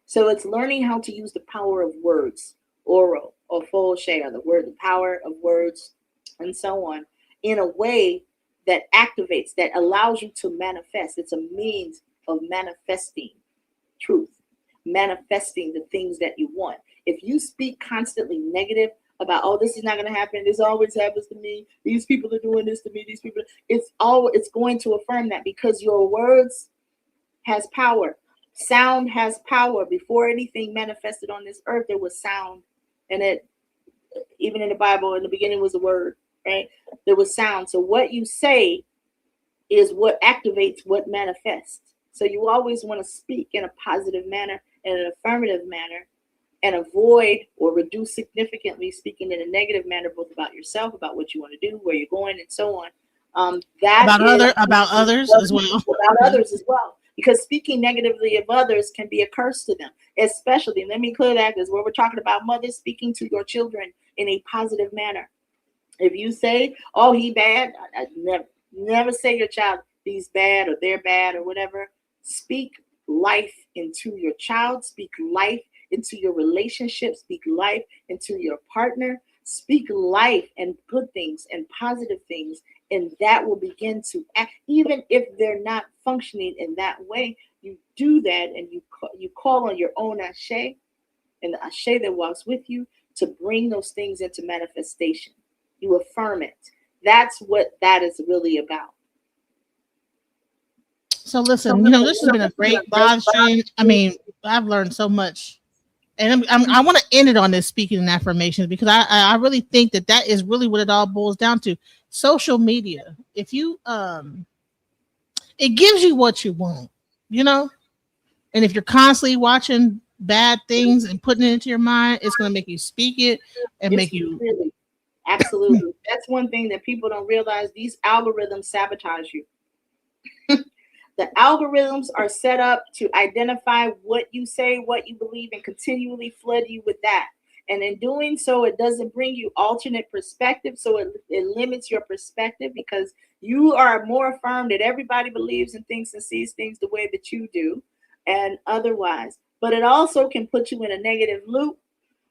So it's learning how to use the power of words, oral or full share, the power of words and so on, in a way that activates, that allows you to manifest. It's a means of manifesting truth, manifesting the things that you want. If you speak constantly negative about, oh, this is not going to happen, this always happens to me, these people are doing this to me, these people, it's going to affirm that, because your words has power. Sound has power. Before anything manifested on this earth, there was sound. And it, even in the Bible, in the beginning was a word, right? There was sound. So what you say is what activates what manifests. So you always want to speak in a positive manner, in an affirmative manner, and avoid or reduce significantly speaking in a negative manner, both about yourself, about what you want to do, where you're going, and so on. About others as well. About others as well. Because speaking negatively of others can be a curse to them, especially, let me clear that, because where we're talking about mothers, speaking to your children in a positive manner. If you say, oh, he bad, I never say your child, he's bad or they're bad or whatever. Speak life into your child, speak life into your relationship, speak life into your partner, speak life and good things and positive things. And that will begin to act, even if they're not functioning in that way. You do that, and you call on your own Ashe and the Ashe that walks with you to bring those things into manifestation. You affirm it. That's what that is really about. So listen, this has been a great live stream. I mean, I've learned so much, and I want to end it on this speaking in affirmations, because I really think that is really what it all boils down to. Social media, if you it gives you what you want, and if you're constantly watching bad things and putting it into your mind, it's going to make you speak it and make you really, absolutely. That's one thing that people don't realize. These algorithms sabotage you. The algorithms are set up to identify what you say, what you believe, and continually flood you with that. And in doing so, it doesn't bring you alternate perspective. So it limits your perspective, because you are more affirmed that everybody believes and thinks and sees things the way that you do and otherwise. But it also can put you in a negative loop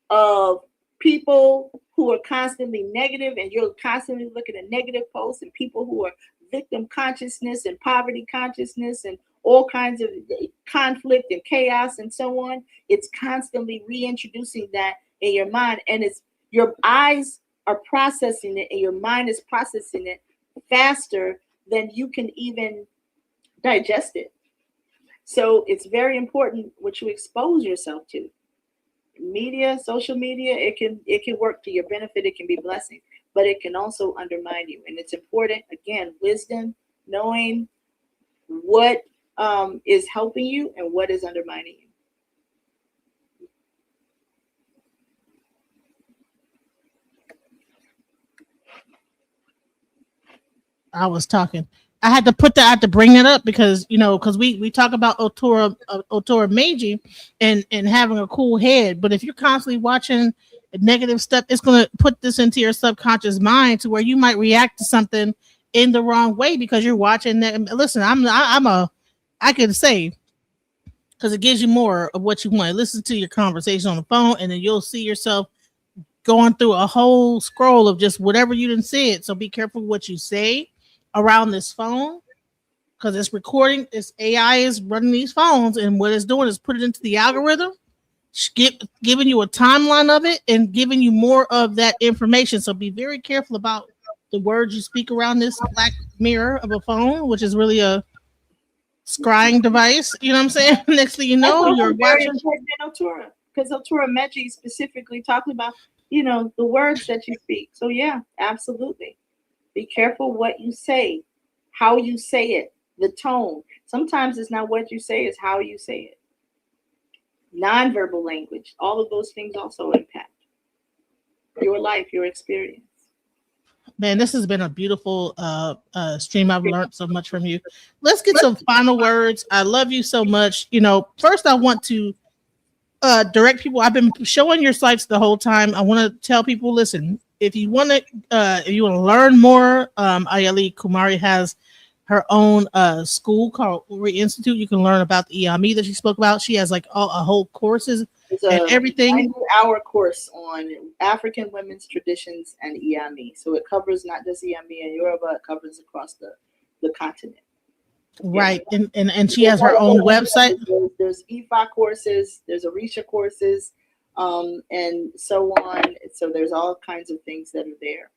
of people who are constantly negative, and you're constantly looking at negative posts, and people who are victim consciousness and poverty consciousness and all kinds of conflict and chaos and so on. It's constantly reintroducing that in your mind, and it's your eyes are processing it and your mind is processing it faster than you can even digest it. So it's very important what you expose yourself to. Media, social media, it can work to your benefit, it can be a blessing, but it can also undermine you. And it's important, again, wisdom, knowing what is helping you and what is undermining you. I was talking. I had to put that. I had to bring that up because because we talk about Otura Meji and having a cool head, but if you're constantly watching negative stuff, it's gonna put this into your subconscious mind to where you might react to something in the wrong way because you're watching that. Listen, I could say because it gives you more of what you want. Listen to your conversation on the phone, and then you'll see yourself going through a whole scroll of just whatever you didn't say it. So be careful what you say around this phone because it's recording. This AI is running these phones, and what it's doing is put it into the algorithm, giving you a timeline of it and giving you more of that information. So be very careful about the words you speak around this black mirror of a phone, which is really a scrying device. You know what I'm saying? Next thing you know, you're very watching. important in Otura, because Otura Meji specifically talking about the words that you speak. So yeah, absolutely. Be careful what you say, how you say it, the tone. Sometimes it's not what you say, it's how you say it. Nonverbal language, all of those things also impact your life, your experience. Man, this has been a beautiful stream. I've learned so much from you. Let's get some final words. I love you so much. First I want to direct people. I've been showing your sites the whole time. I want to tell people, listen, if you want to learn more, Ayele Kumari has her own school called Oloye Institute. You can learn about the EME that she spoke about. She has like a whole courses and everything. 90-hour course on African women's traditions and EME. So it covers not just EME and Yoruba, it covers across the continent. Right. Yeah. And she has her own website. There's IFA courses, there's Orisha courses, and so on. So there's all kinds of things that are there.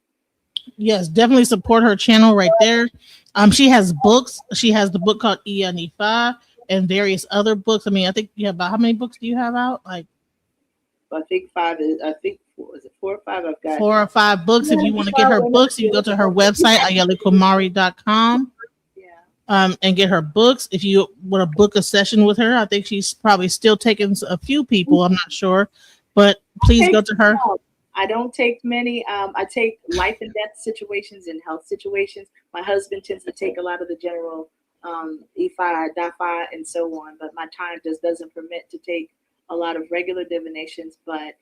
Yes, definitely support her channel right there. She has books. She has the book called Ianifa and various other books. I mean, I think you have about how many books do you have out? Like, I think is it 4 or 5? I've got 4 or 5 books. If you want to get her books, you go to her website, ayelekumari.com. And get her books. If you want to book a session with her, I think she's probably still taking a few people. I'm not sure, but please go to her. I don't take many. I take life and death situations and health situations. My husband tends to take a lot of the general Ifa, Dafa, and so on. But my time just doesn't permit to take a lot of regular divinations. But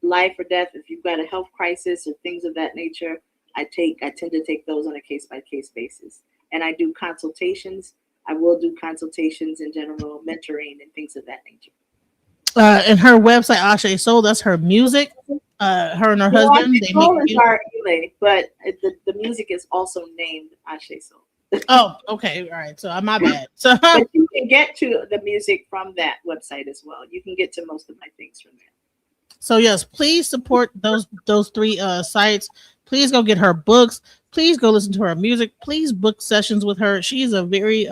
life or death, if you've got a health crisis or things of that nature, I tend to take those on a case by case basis. And I do consultations. I will do consultations in general, mentoring and things of that nature. And her website, Ashe Soul, that's her music. Her and her husband. Ashe Soul is our Ile, but the music is also named Ashe Soul. Oh, okay. All right. So my bad. So but you can get to the music from that website as well. You can get to most of my things from there. So yes, please support those 3 sites. Please go get her books. Please go listen to her music. Please book sessions with her. She's a very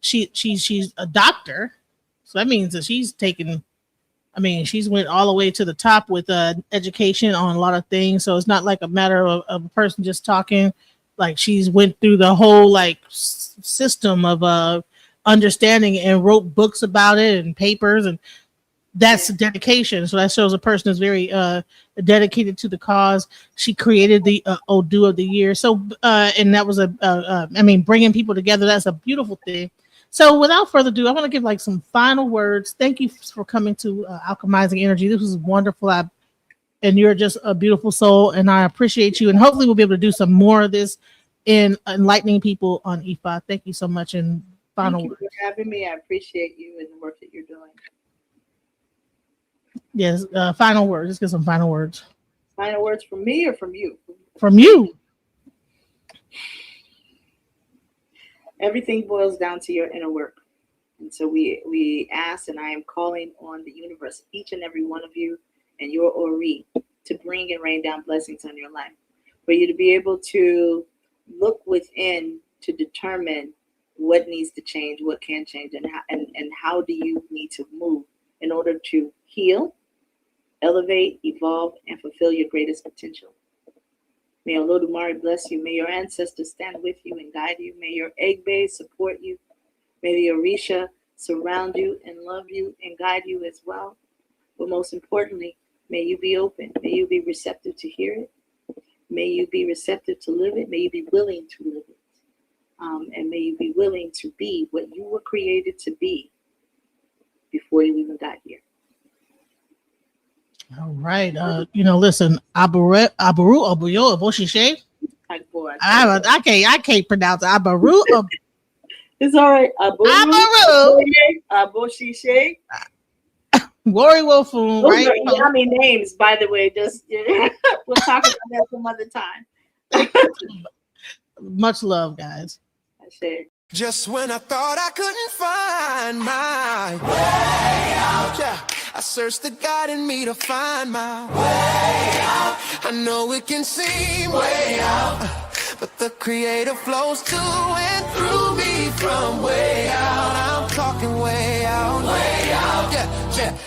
she's a doctor. So that means that she's taken she's went all the way to the top with education on a lot of things. So it's not like a matter of a person just talking. Like she's went through the whole like system of understanding and wrote books about it and papers, and that's dedication. So that shows a person is very dedicated to the cause. She created the Odu of the year. So and that was bringing people together. That's a beautiful thing. So without further ado, I want to give like some final words. Thank you for coming to Alchemizing Energy. This was wonderful. And you're just a beautiful soul, and I appreciate you. And hopefully we'll be able to do some more of this in enlightening people on IFA. Thank you so much. And final words. Thank you for having me. I appreciate you and the work that you're doing. Yes, final words. Let's get some final words. Final words from me or from you? From you. Everything boils down to your inner work. And so we ask, and I am calling on the universe, each and every one of you, and your Ori to bring and rain down blessings on your life. For you to be able to look within to determine what needs to change, what can change, and how do you need to move in order to heal, elevate, evolve, and fulfill your greatest potential. May Olodumare bless you. May your ancestors stand with you and guide you. May your Egbe support you. May the Orisha surround you and love you and guide you as well. But most importantly, may you be open. May you be receptive to hear it. May you be receptive to live it. May you be willing to live it. And may you be willing to be what you were created to be before you even got here. All right. Listen, Abaru Obuyo Oboshishe. I can't pronounce it. Abaru. It's all right. Abaru. Aboshishe. Worry Wolfun, right? Those are yummy names, by the way. Just we'll talk about that some other time. Much love, guys. I said. Just when I thought I couldn't find my way out, yeah, I searched the God in me to find my way out. I know it can seem way out, but the Creator flows to and through me from way out. I'm talking way out,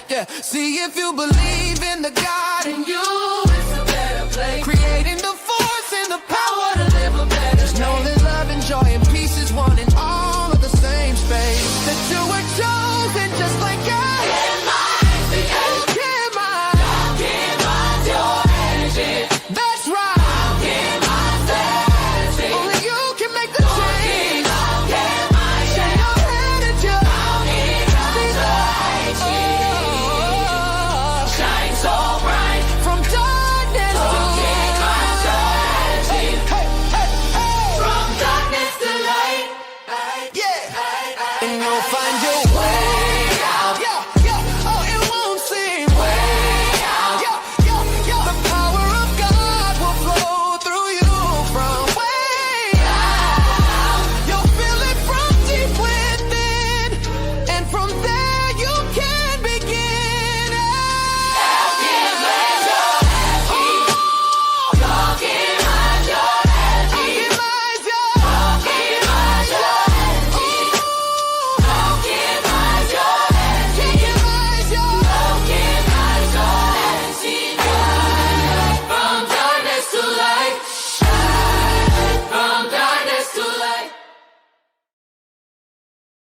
yeah. See if you believe in the God in you, it's a better place. Creating the force and the power to live a better life. Know that love and joy and peace is one in all of the same space. That you were chosen just like God. Can't mind your energy. That